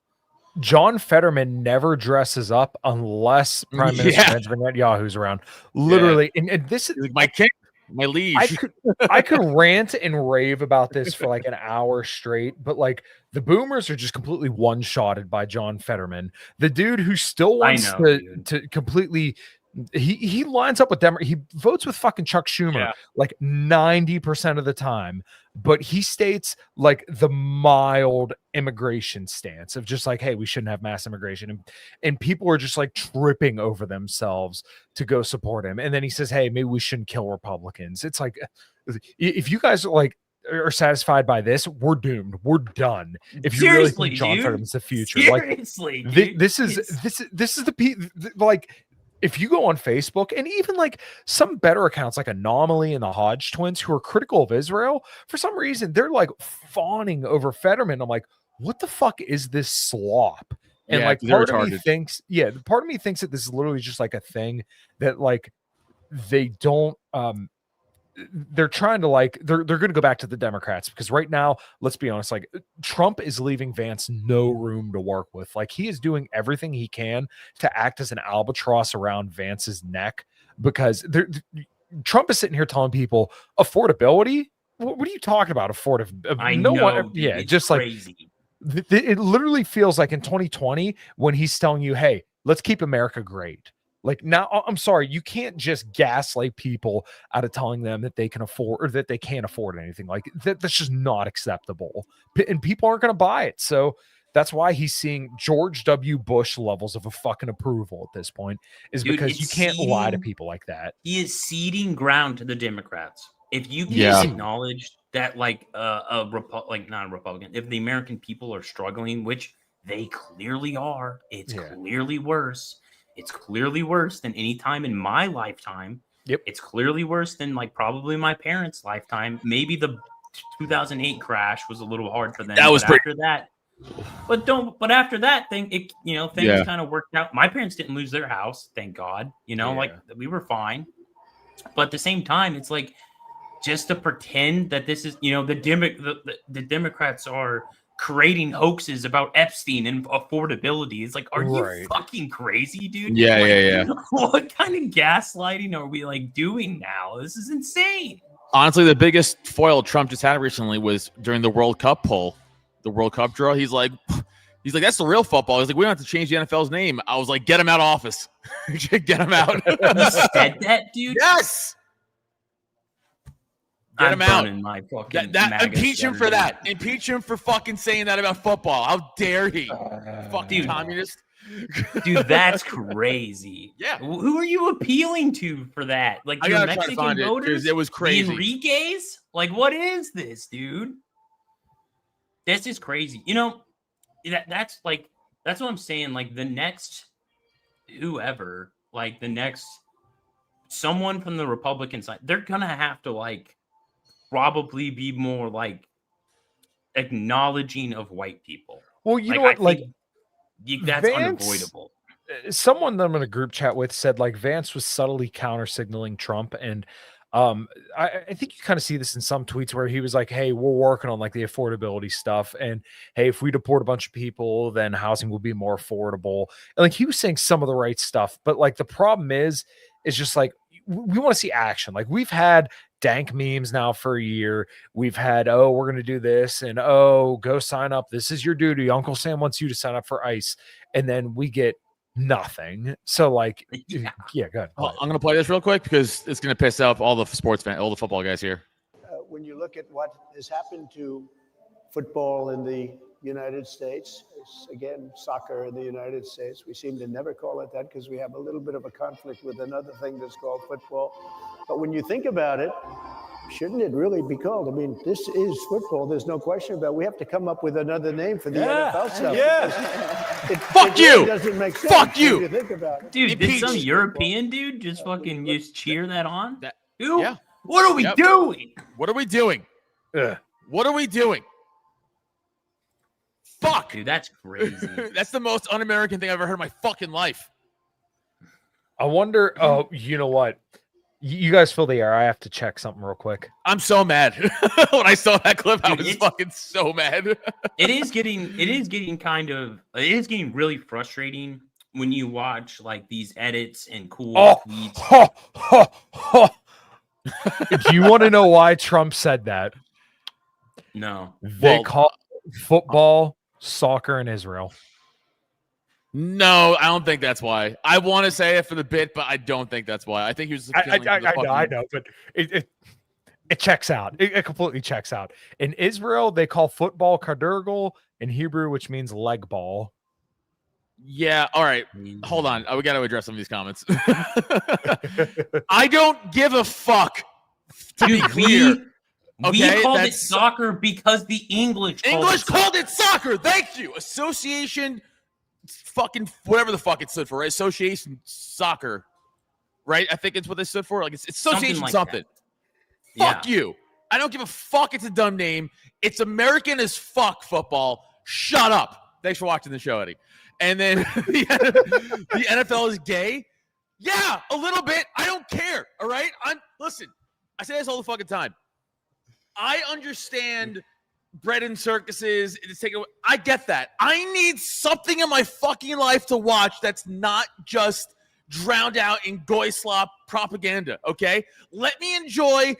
John Fetterman never dresses up unless Prime Minister Benjamin Netanyahu's around. Literally, and this is like my king, my liege. I could rant and rave about this for like an hour straight, but like the boomers are just completely one-shotted by John Fetterman, the dude who still wants to completely. He lines up with them. He votes with fucking Chuck Schumer like 90% of the time, but he states like the mild immigration stance of just like, hey, we shouldn't have mass immigration. And people are just like tripping over themselves to go support him. And then he says, hey, maybe we shouldn't kill Republicans. It's like, if you guys are satisfied by this, we're doomed. We're done. If you really think John Fetterman's the future, seriously, this is the like. If you go on Facebook and even like some better accounts like Anomaly and the Hodge twins who are critical of Israel, for some reason, they're like fawning over Fetterman. I'm like, what the fuck is this slop? And like part of me thinks that this is literally just like a thing that like they don't they're trying to like they're going to go back to the Democrats because right now, let's be honest, like Trump is leaving Vance no room to work with. Like he is doing everything he can to act as an albatross around Vance's neck because Trump is sitting here telling people affordability. What are you talking about? Affordability? Just crazy. Like it literally feels like in 2020 when he's telling you, hey, let's keep America great. Like now, I'm sorry, you can't just gaslight people out of telling them that they can afford or that they can't afford anything. Like that's just not acceptable, and people aren't going to buy it. So that's why he's seeing George W. Bush levels of a fucking approval at this point, is because you can't lie to people like that. He is ceding ground to the Democrats. If you can acknowledge that, like not a Republican, if the American people are struggling, which they clearly are, it's clearly worse. It's clearly worse than any time in my lifetime. Yep. It's clearly worse than like probably my parents' lifetime. Maybe the 2008 crash was a little hard for them. That was after that. But after that thing, things kind of worked out. My parents didn't lose their house, thank God. Like we were fine. But at the same time, it's like just to pretend that this is, the Democrats are creating hoaxes about Epstein and affordability. It's like, are you fucking crazy, dude? Yeah. What kind of gaslighting are we like doing now? This is insane. Honestly, the biggest foil Trump just had recently was during the World Cup poll, the World Cup draw. He's like, that's the real football. He's like, we don't have to change the NFL's name. I was like, get him out of office. Get him out. You said that, dude? Yes. Get him out. My fucking impeach him for that. Impeach him for fucking saying that about football. How dare he? Fucking communist. Dude, that's crazy. Yeah. Who are you appealing to for that? Like the Mexican voters? It was crazy. The Enriquez? Like, what is this, dude? This is crazy. That's what I'm saying. Like the next whoever, like the next someone from the Republican side, they're gonna have to like probably be more like acknowledging of white people. Well, you know what? Like that's unavoidable. Someone that I'm in a group chat with said like Vance was subtly counter signaling Trump, and I think you kind of see this in some tweets where he was like, hey, we're working on like the affordability stuff, and hey, if we deport a bunch of people, then housing will be more affordable. And like he was saying some of the right stuff, but like the problem is just like we want to see action. Like we've had dank memes now for a year. We've had, oh, we're going to do this, and oh, go sign up. This is your duty. Uncle Sam wants you to sign up for ICE. And then we get nothing. So like, yeah, go ahead. I'm going to play this real quick because it's going to piss off all the sports fans, all the football guys here. When you look at what has happened to football in the United States, again, soccer in the United States, we seem to never call it that because we have a little bit of a conflict with another thing that's called football. But when you think about it, shouldn't it really be called? I mean, this is football. There's no question about it. We have to come up with another name for the NFL stuff. Fuck you! Really doesn't make sense. Fuck you! You think about it. Dude, did some European dude just fucking just cheer that on? Yeah. What are we doing? What are we doing? What are we doing? Fuck! Dude, that's crazy. That's the most un-American thing I've ever heard in my fucking life. I wonder, oh, you know what? You guys fill the air. I have to check something real quick. I'm so mad. When I saw that clip, I was fucking so mad. It is getting really frustrating when you watch like these edits and cool tweets. Do you want to know why Trump said that? No. They call football soccer in Israel. No, I don't think that's why. I want to say it for the bit, but I don't think that's why. I think he was. I know, but it checks out. It completely checks out. In Israel, they call football kadergel in Hebrew, which means leg ball. Yeah. All right. Hold on. We got to address some of these comments. I don't give a fuck. To be clear. We called it soccer because the English called it soccer. Thank you. Association. Fucking whatever the fuck it stood for, right? Association Soccer, right? I think it's what they stood for. Like it's Association something. Fuck you. I don't give a fuck. It's a dumb name. It's American as fuck football. Shut up. Thanks for watching the show, Eddie. And then the NFL is gay. Yeah, a little bit. I don't care. All right. Listen. I say this all the fucking time. I understand. Bread and circuses. I get that. I need something in my fucking life to watch that's not just drowned out in goy slop propaganda, okay? Let me enjoy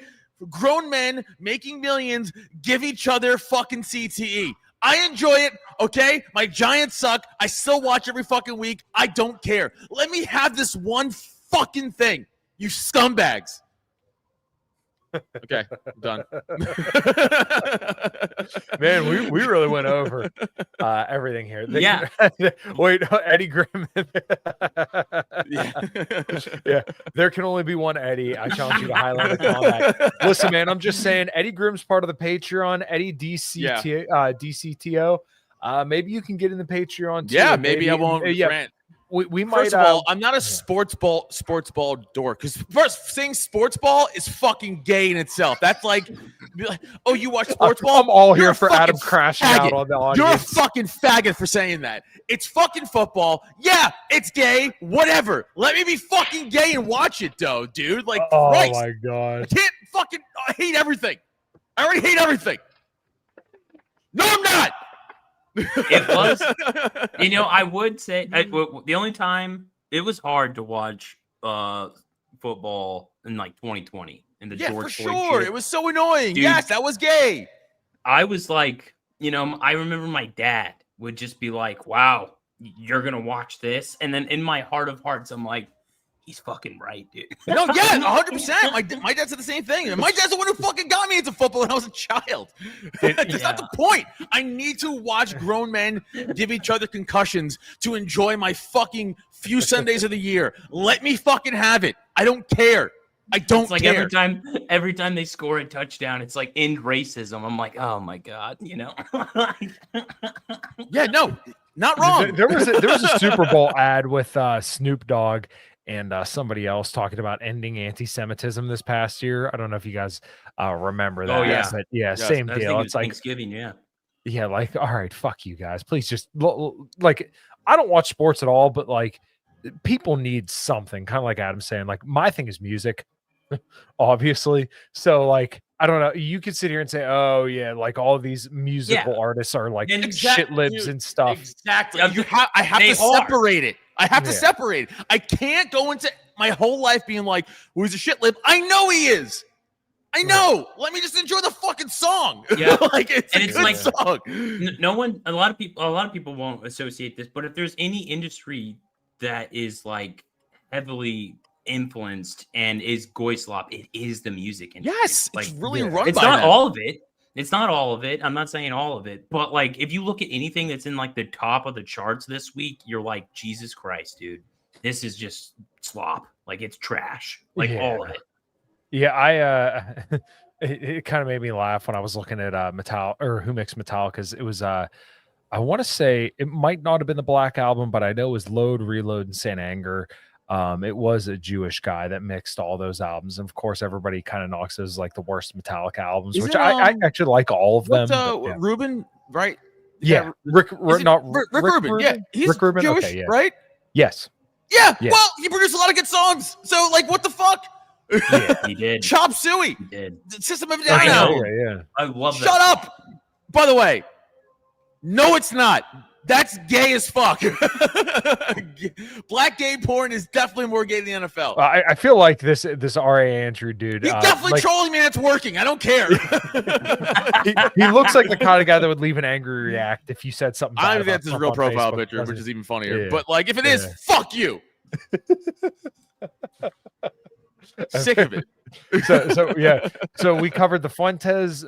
grown men making millions give each other fucking CTE. I enjoy it, okay? My Giants suck. I still watch every fucking week. I don't care. Let me have this one fucking thing, you scumbags. Okay, I'm done. Man, we really went over everything here. Yeah. Wait, Eddie Grimm. Yeah. There can only be one Eddie. I challenge you to highlight a comment. Listen, man, I'm just saying Eddie Grimm's part of the Patreon. Eddie DCTO. Maybe you can get in the Patreon too. Yeah, maybe I won't rant. We might. First of all, I'm not a sports ball dork because first saying sports ball is fucking gay in itself. That's like oh, you watch sports ball? I'm all here for Adam crashing out on the audience. You're a fucking faggot for saying that. It's fucking football. Yeah, it's gay. Whatever. Let me be fucking gay and watch it, though, dude. Like, oh Christ. My god, I can't fucking. I hate everything. I already hate everything. No, I'm not. It was, I would say the only time it was hard to watch football in like 2020 in the George Floyd sure. shit. It was so annoying. Dude, yes, that was gay. I was like, I remember my dad would just be like, "Wow, you're gonna watch this," and then in my heart of hearts, I'm like, he's fucking right, dude. No, yeah, 100%. My dad said the same thing. My dad's the one who fucking got me into football when I was a child. That's not the point. I need to watch grown men give each other concussions to enjoy my fucking few Sundays of the year. Let me fucking have it. I don't care. I don't it's like care. every time they score a touchdown, it's like end racism. I'm like, oh my God, you know. Yeah, no, not wrong. There was a Super Bowl ad with Snoop Dogg and somebody else talking about ending anti-Semitism this past year. I don't know if you guys remember that. Oh yeah, but yeah, same deal. It's like Thanksgiving, yeah, like all right, fuck you guys. Please just like I don't watch sports at all, but like people need something, kind of like Adam's saying. Like my thing is music, obviously. So like I don't know. You could sit here and say, "Oh yeah, like all these musical artists are like shit libs and stuff." Exactly. I have to separate it. I have to separate it. I can't go into my whole life being like, "Well, he's a shit lib." I know he is. I know. Let me just enjoy the fucking song. Yeah, like it's a good song. No one, a lot of people won't associate this, but if there's any industry that is like heavily influenced and is goy-slop, it is the music industry. Yes, like it's really run. It's not all of it. It's not all of it. I'm not saying all of it, but like if you look at anything that's in like the top of the charts this week, you're like, Jesus Christ, dude, this is just slop. Like it's trash. Like all of it. Yeah, it kind of made me laugh when I was looking at Metal or Who Mixed Metal, because it was I want to say it might not have been the Black Album, but I know it was Load, Reload, and Saint Anger. It was a Jewish guy that mixed all those albums, and of course, everybody kind of knocks those like the worst Metallica albums, which I actually like all of them. Ruben, right? Yeah, Rick Rubin. Yeah, he's Rick Rubin? Jewish, okay, yeah. right? Yes. Yeah. Well, he produced a lot of good songs. So, like, what the fuck? Yeah, he did. Chop Suey. He did. System of a Down album. Yeah. I love that. Shut up. By the way, no, it's not. That's gay as fuck. Black gay porn is definitely more gay than the NFL. I feel like this R.A. Andrew dude. He's definitely trolling me. That's working. I don't care. he looks like the kind of guy that would leave an angry react if you said something. I think that's his real profile picture, which is even funnier. Yeah. But like, if it is, fuck you. Sick of it. So we covered the Fuentes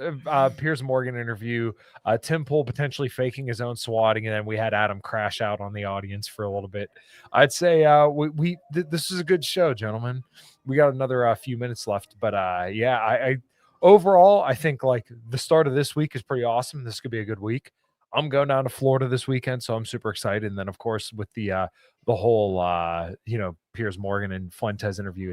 Piers Morgan interview, Tim Pool potentially faking his own swatting, and then we had Adam crash out on the audience for a little bit. I'd say this is a good show, gentlemen. We got another few minutes left, but I overall I think like the start of this week is pretty awesome. This could be a good week. I'm going down to Florida this weekend, so I'm super excited. And then of course with the whole Piers Morgan and Fuentes interview,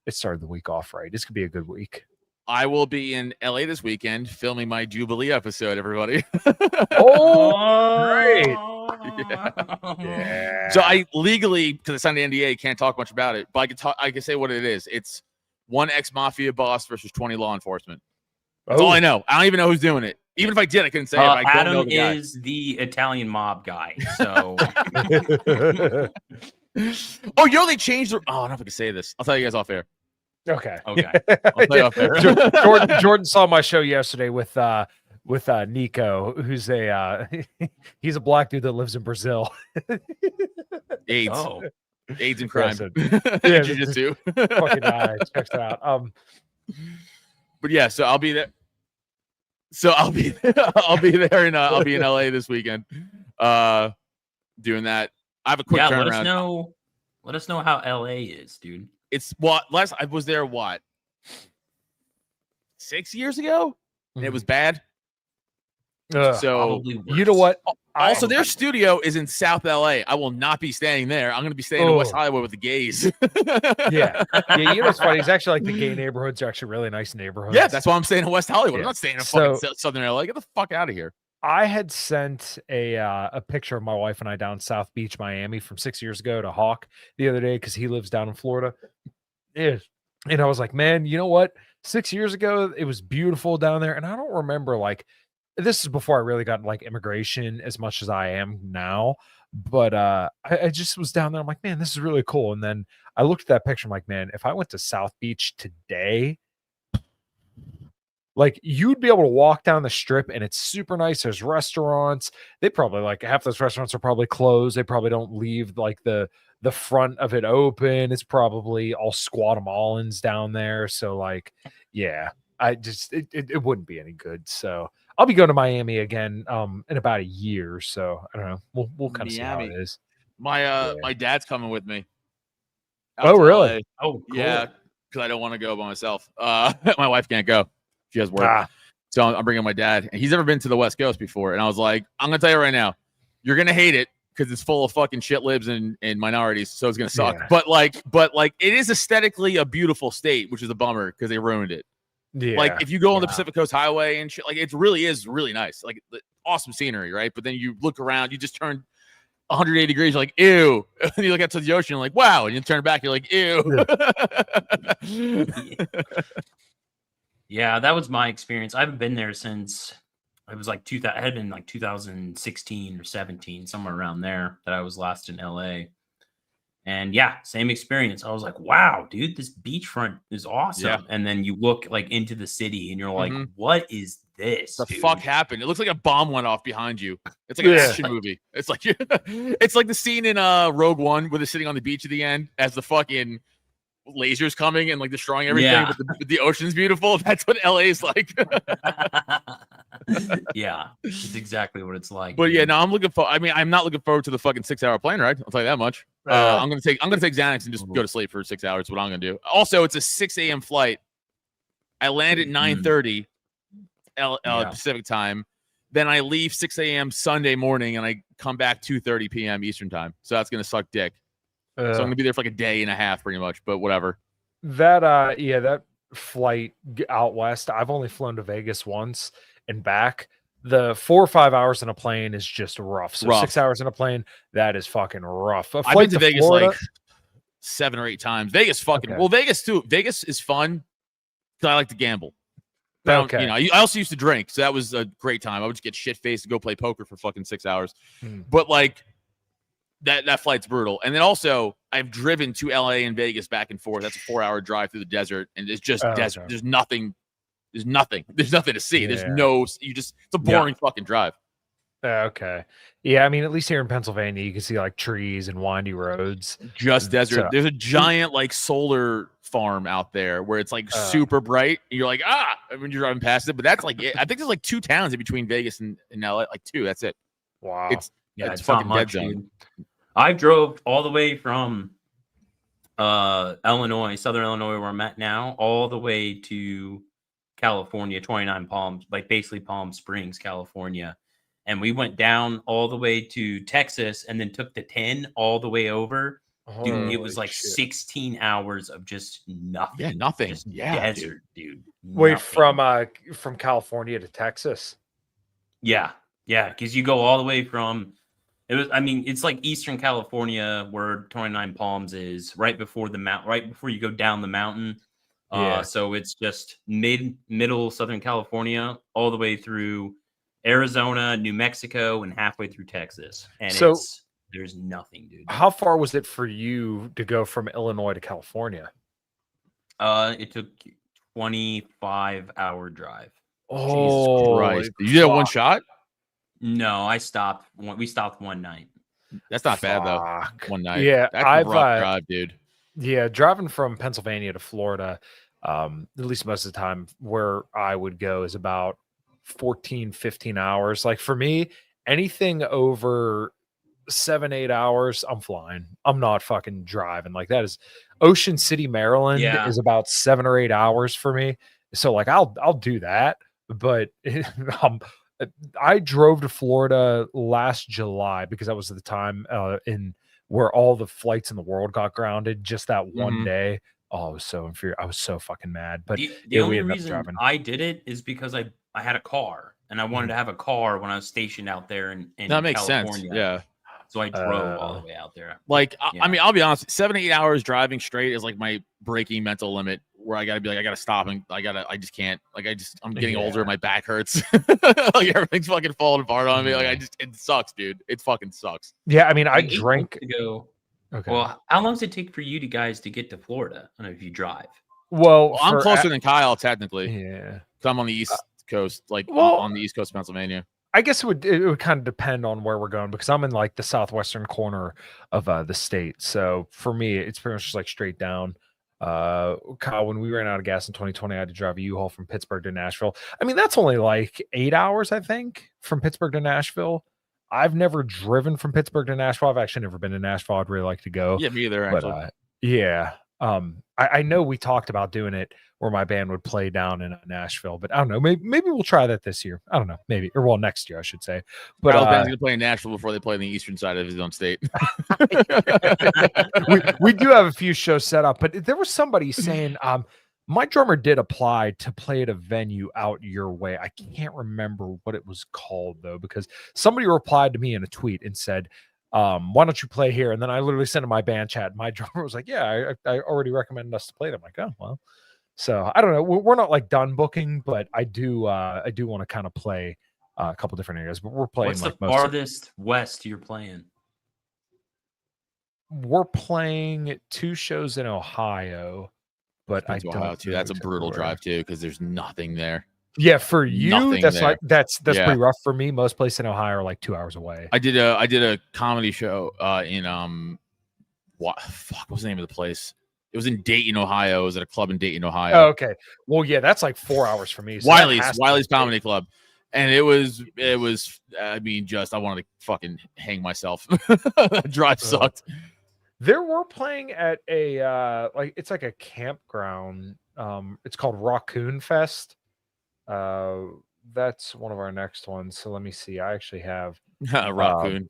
it started the week off right. This could be a good week. I will be in LA this weekend filming my Jubilee episode, everybody. Great. Yeah. So I legally, because it's on the NDA, can't talk much about it, but I can say what it is. It's one ex-mafia boss versus 20 law enforcement. That's all I know. I don't even know who's doing it. Even if I did, I couldn't say it. I Adam don't know the guy. is the Italian mob guy. So Oh, they changed the. Oh, I don't know if I can say this. I'll tell you guys off air. Okay. I'll tell you off air. Jordan saw my show yesterday with Nico, who's he's a black dude that lives in Brazil. AIDS. Oh. AIDS and crime. Yeah, Jiu-jitsu. Fucking checks it out. But yeah, so I'll be there. I'll be there and I'll be in LA this weekend. Doing that. I have a quick turnaround. Let us know how LA is, dude. It's I was there 6 years ago? And it was bad. So you know what? Also, their studio is in South LA. I will not be staying there. I'm going to be staying in West Hollywood with the gays. Yeah. You know what's funny? It's actually like the gay neighborhoods are actually really nice neighborhoods. Yeah, that's why I'm staying in West Hollywood. I'm not staying in fucking Southern LA. Get the fuck out of here. I had sent a picture of my wife and I down South Beach, Miami from 6 years ago to Hawk the other day because he lives down in Florida. Yeah. And I was like, man, you know what? 6 years ago, it was beautiful down there. And I don't remember this is before I really got like immigration as much as I am now. But I just was down there. I'm like, man, this is really cool. And then I looked at that picture. I'm like, man, if I went to South Beach today, like you'd be able to walk down the strip and it's super nice. There's restaurants. They probably like half those restaurants are probably closed. They probably don't leave like the front of it open. It's probably all Guatemalans down there. So like, yeah, it wouldn't be any good. So I'll be going to Miami again in about a year. So I don't know. We'll kind of see how it is. My dad's coming with me. Oh, really? Oh, cool. Yeah. because I don't want to go by myself. My wife can't go; she has work, so I'm bringing my dad, and he's never been to the West Coast before. And I was like, I'm gonna tell you right now, you're gonna hate it because it's full of fucking shit libs and minorities, so it's gonna suck. Yeah. But like, it is aesthetically a beautiful state, which is a bummer because they ruined it. Yeah. Like if you go on the Pacific Coast Highway and shit, like it really is really nice, like awesome scenery, right? But then you look around, you just turn 180 degrees, you're like, ew. And you look out to the ocean, you're like, wow. And you turn back, you're like, ew. Yeah, that was my experience. I haven't been there since it was like it had been like 2016 or 17, somewhere around there that I was last in LA. And yeah, same experience. I was like, wow, dude, this beachfront is awesome. Yeah. And then you look like into the city and you're like, what is this? The fuck happened? It looks like a bomb went off behind you. It's like an action movie. It's like it's like the scene in Rogue One where they're sitting on the beach at the end as the fucking lasers coming and like destroying everything, but the ocean's beautiful. That's what LA is like. Yeah, it's exactly what it's like. But yeah, no, I'm not looking forward to the fucking 6-hour plane ride. I'll tell you that much. I'm gonna take Xanax and just go to sleep for 6 hours. What I'm gonna do. Also, it's a 6 a.m. flight. I land at 9:30 Pacific time. Then I leave 6 a.m. Sunday morning and I come back 2:30 p.m. Eastern time. So that's gonna suck dick. So I'm gonna be there for like a day and a half, pretty much. But whatever. That flight out west. I've only flown to Vegas once and back. The 4 or 5 hours in a plane is just rough. So 6 hours in a plane, that is fucking rough. I've been to Vegas Florida, like 7 or 8 times. Vegas fucking well, Vegas too. Vegas is fun because I like to gamble. Okay. I also used to drink, so that was a great time. I would just get shit faced to go play poker for fucking 6 hours. But like that flight's brutal. And then also I've driven to LA and Vegas back and forth. That's a 4-hour drive through the desert, and it's just desert. Okay. There's nothing to see. There's it's a boring fucking drive. Okay. Yeah, I mean, at least here in Pennsylvania, you can see like trees and windy roads. Just desert. So, there's a giant like solar farm out there where it's like super bright. And you're like, when you're driving past it. But that's like it. I think there's like 2 towns in between Vegas and LA. Like 2. That's it. Wow. It's fucking dead zone. Dude. I drove all the way from Illinois, Southern Illinois, where I'm at now, all the way to California, 29 Palms, like basically Palm Springs, California. And we went down all the way to Texas and then took the 10 all the way over. Dude, it was like 16 hours of just nothing. Yeah, nothing. Just desert, dude. Wait, from California to Texas? Yeah, because you go all the way from it's like Eastern California where 29 Palms is, right before the mountain, right before you go down the mountain. So it's just middle Southern California all the way through Arizona, New Mexico, and halfway through Texas. And there's nothing, dude. How far was it for you to go from Illinois to California? It took 25-hour drive. Oh, Jesus Christ. You did it one shot? No, I stopped. We stopped one night. That's not bad though. One night. Yeah, that's a rough drive, dude. Yeah, driving from Pennsylvania to Florida, at least most of the time where I would go is about 14, 15 hours. Like for me, anything over 7-8 hours, I'm flying. I'm not fucking driving. Like that is Ocean City, Maryland is about 7 or 8 hours for me. So like I'll do that, but I drove to Florida last July because that was the time in where all the flights in the world got grounded just that one day. Oh, I was so infuriated. I was so fucking mad. But the only reason I did it is because I had a car and I wanted to have a car when I was stationed out there in that makes California. Sense. Yeah. So I drove all the way out there. Like, I mean, I'll be honest, 7 to 8 hours driving straight is like my breaking mental limit where I gotta be like, I gotta stop and I just can't. Like, I'm getting older. My back hurts. Like everything's fucking falling apart on me. Like it sucks, dude. It fucking sucks. Yeah. I mean, I drank to go. Okay. Well, how long does it take for you guys to get to Florida? I don't know if you drive. Well, I'm closer than Kyle, technically. Yeah. So I'm on the East Coast, on the East Coast of Pennsylvania. I guess it would kind of depend on where we're going because I'm in like the southwestern corner of the state. So for me, it's pretty much just like straight down. Kyle, when we ran out of gas in 2020, I had to drive a U-Haul from Pittsburgh to Nashville. I mean, that's only like 8 hours, I think, from Pittsburgh to Nashville. I've never driven from Pittsburgh to Nashville. I've actually never been to Nashville. I'd really like to go. Yeah, me either, actually. But, yeah. I know we talked about doing it where my band would play down in Nashville, but I don't know. Maybe we'll try that this year. I don't know. Maybe, or well, next year, I should say. But Kyle's band's gonna play in Nashville before they play in the eastern side of his own state. we do have a few shows set up, but there was somebody saying, my drummer did apply to play at a venue out your way. I can't remember what it was called though, because somebody replied to me in a tweet and said, why don't you play here? And then I literally sent him my band chat. My drummer was like, yeah, I already recommended us to play them. I'm like, oh, well. So I don't know. We're not like done booking, but I do want to kind of play a couple different areas, but we're playing. What's like the farthest west you're playing? We're playing 2 shows in Ohio, but I don't Ohio too. That's a brutal drive too, because there's nothing there. Yeah, for you, that's there. like that's pretty rough for me. Most places in Ohio are like 2 hours away. I did a comedy show in what was the name of the place? It was in Dayton, Ohio. It was at a club in Dayton, Ohio. Oh, okay. Well, yeah, that's like 4 hours for me. So Wiley's Comedy Club. And it was I mean, just I wanted to fucking hang myself. That drive sucked. There were playing at a like it's like a campground. It's called Raccoon Fest. That's one of our next ones. So let me see. I actually have Raccoon.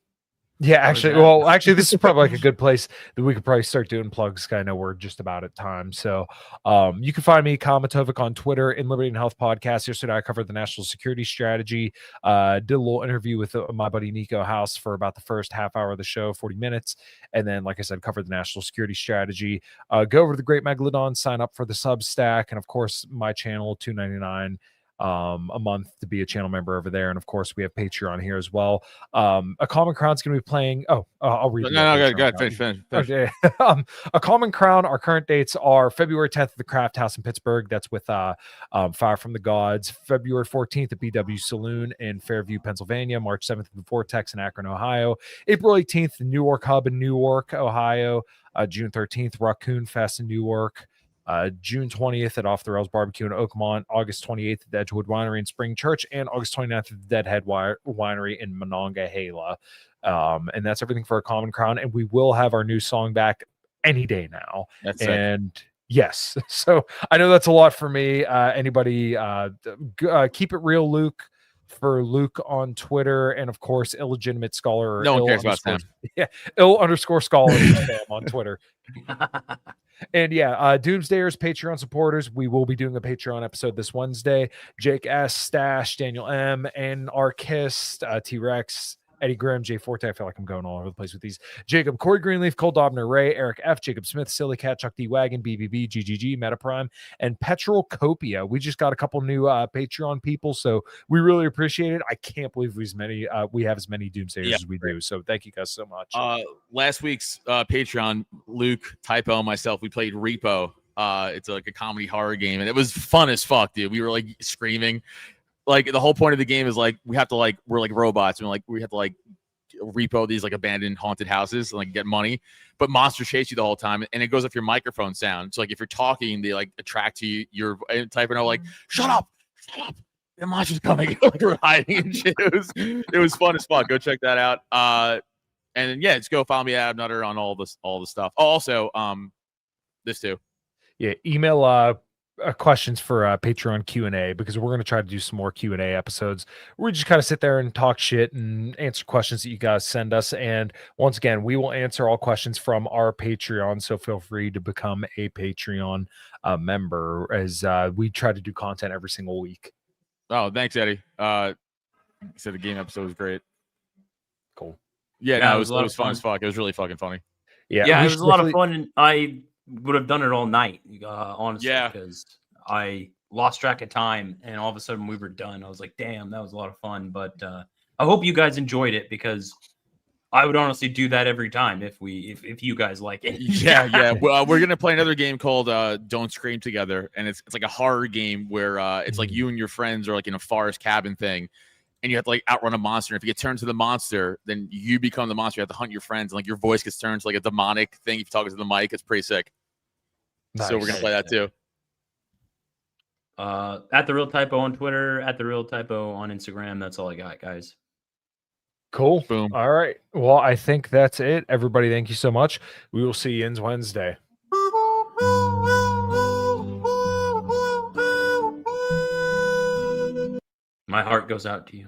Yeah, actually, this is probably like a good place that we could probably start doing plugs. I know we're just about at time. So you can find me, Kamatovic, on Twitter, in Liberty and Health Podcast. Yesterday, I covered the national security strategy. Did a little interview with my buddy Nico House for about the first half hour of the show, 40 minutes. And then, like I said, covered the national security strategy. Go over to the Great Megalodon, sign up for the Substack. And, of course, my channel, $2.99. A month to be a channel member over there, and of course we have Patreon here as well. A Common Crown's going to be playing. I'll read. No, go ahead, finish. Okay. A Common Crown. Our current dates are February 10th at the Craft House in Pittsburgh. That's with Fire from the Gods. February 14th at BW Saloon in Fairview, Pennsylvania. March 7th at the Vortex in Akron, Ohio. April 18th, the Newark Hub in Newark, Ohio. June 13th, Raccoon Fest in Newark. June 20th at Off the Rails Barbecue in Oakmont, August 28th at the Edgewood Winery in Spring Church, and August 29th at the Deadhead Winery in Monongahela. And that's everything for a Common Crown. And we will have our new song back any day now. That's and it. Yes. So I know that's a lot for me. Anybody keep it real, Luke, for Luke on Twitter, and of course, illegitimate scholar. No one cares about Sam. Yeah, ill_scholar on Twitter. And yeah, Doomsdayers, Patreon supporters, we will be doing a Patreon episode this Wednesday. Jake S, Stash, Daniel M, and Arkist, T-Rex, Eddie Grimm, Jay Forte. I feel like I'm going all over the place with these. Jacob, Corey Greenleaf, Cole Dobner, Ray, Eric F, Jacob Smith, Silly Cat, Chuck D Wagon, BBB, GGG, Metaprime, and Petrol Copia. We just got a couple new Patreon people, so we really appreciate it. I can't believe we have as many Doomsdayers as we do. So thank you guys so much. Last week's Patreon, Luke, Typo, and myself, we played Repo. It's like a comedy horror game, and it was fun as fuck, dude. We were like screaming. Like the whole point of the game is like we're like robots, and we have to like repo these like abandoned haunted houses and like get money, but monsters chase you the whole time, and it goes off your microphone sound. So like if you're talking, they like attract to you. You're typing out like shut up, the monster's coming. Like we're hiding and shit. It was fun as fuck. Go check that out. And yeah, just go follow me at Adam Nutter on all the stuff. Oh, also this too. Yeah, email questions for Patreon Q&A, because we're going to try to do some more Q&A episodes. We just kind of sit there and talk shit and answer questions that you guys send us. And once again, we will answer all questions from our Patreon, so feel free to become a Patreon member, as we try to do content every single week. Oh, thanks, Eddie. So the game episode was great. Cool. Yeah, no, it was fun as fuck. It was really fucking funny. Yeah, it was a lot of fun, and I would have done it all night, honestly, because I lost track of time, and all of a sudden we were done. I was like, damn, that was a lot of fun. But I hope you guys enjoyed it, because I would honestly do that every time if you guys like it. Yeah. Well, we're gonna play another game called Don't Scream Together, and it's like a horror game where it's like you and your friends are like in a forest cabin thing, and you have to like outrun a monster. If you get turned to the monster, then you become the monster. You have to hunt your friends, and like your voice gets turned to like a demonic thing. If you talk to the mic, it's pretty sick. Nice. So we're gonna play that too. At the Real Typo on Twitter, at the Real Typo on Instagram. That's all I got, guys. Cool. Boom. All right. Well, I think that's it. Everybody, thank you so much. We will see you Wednesday. My heart goes out to you.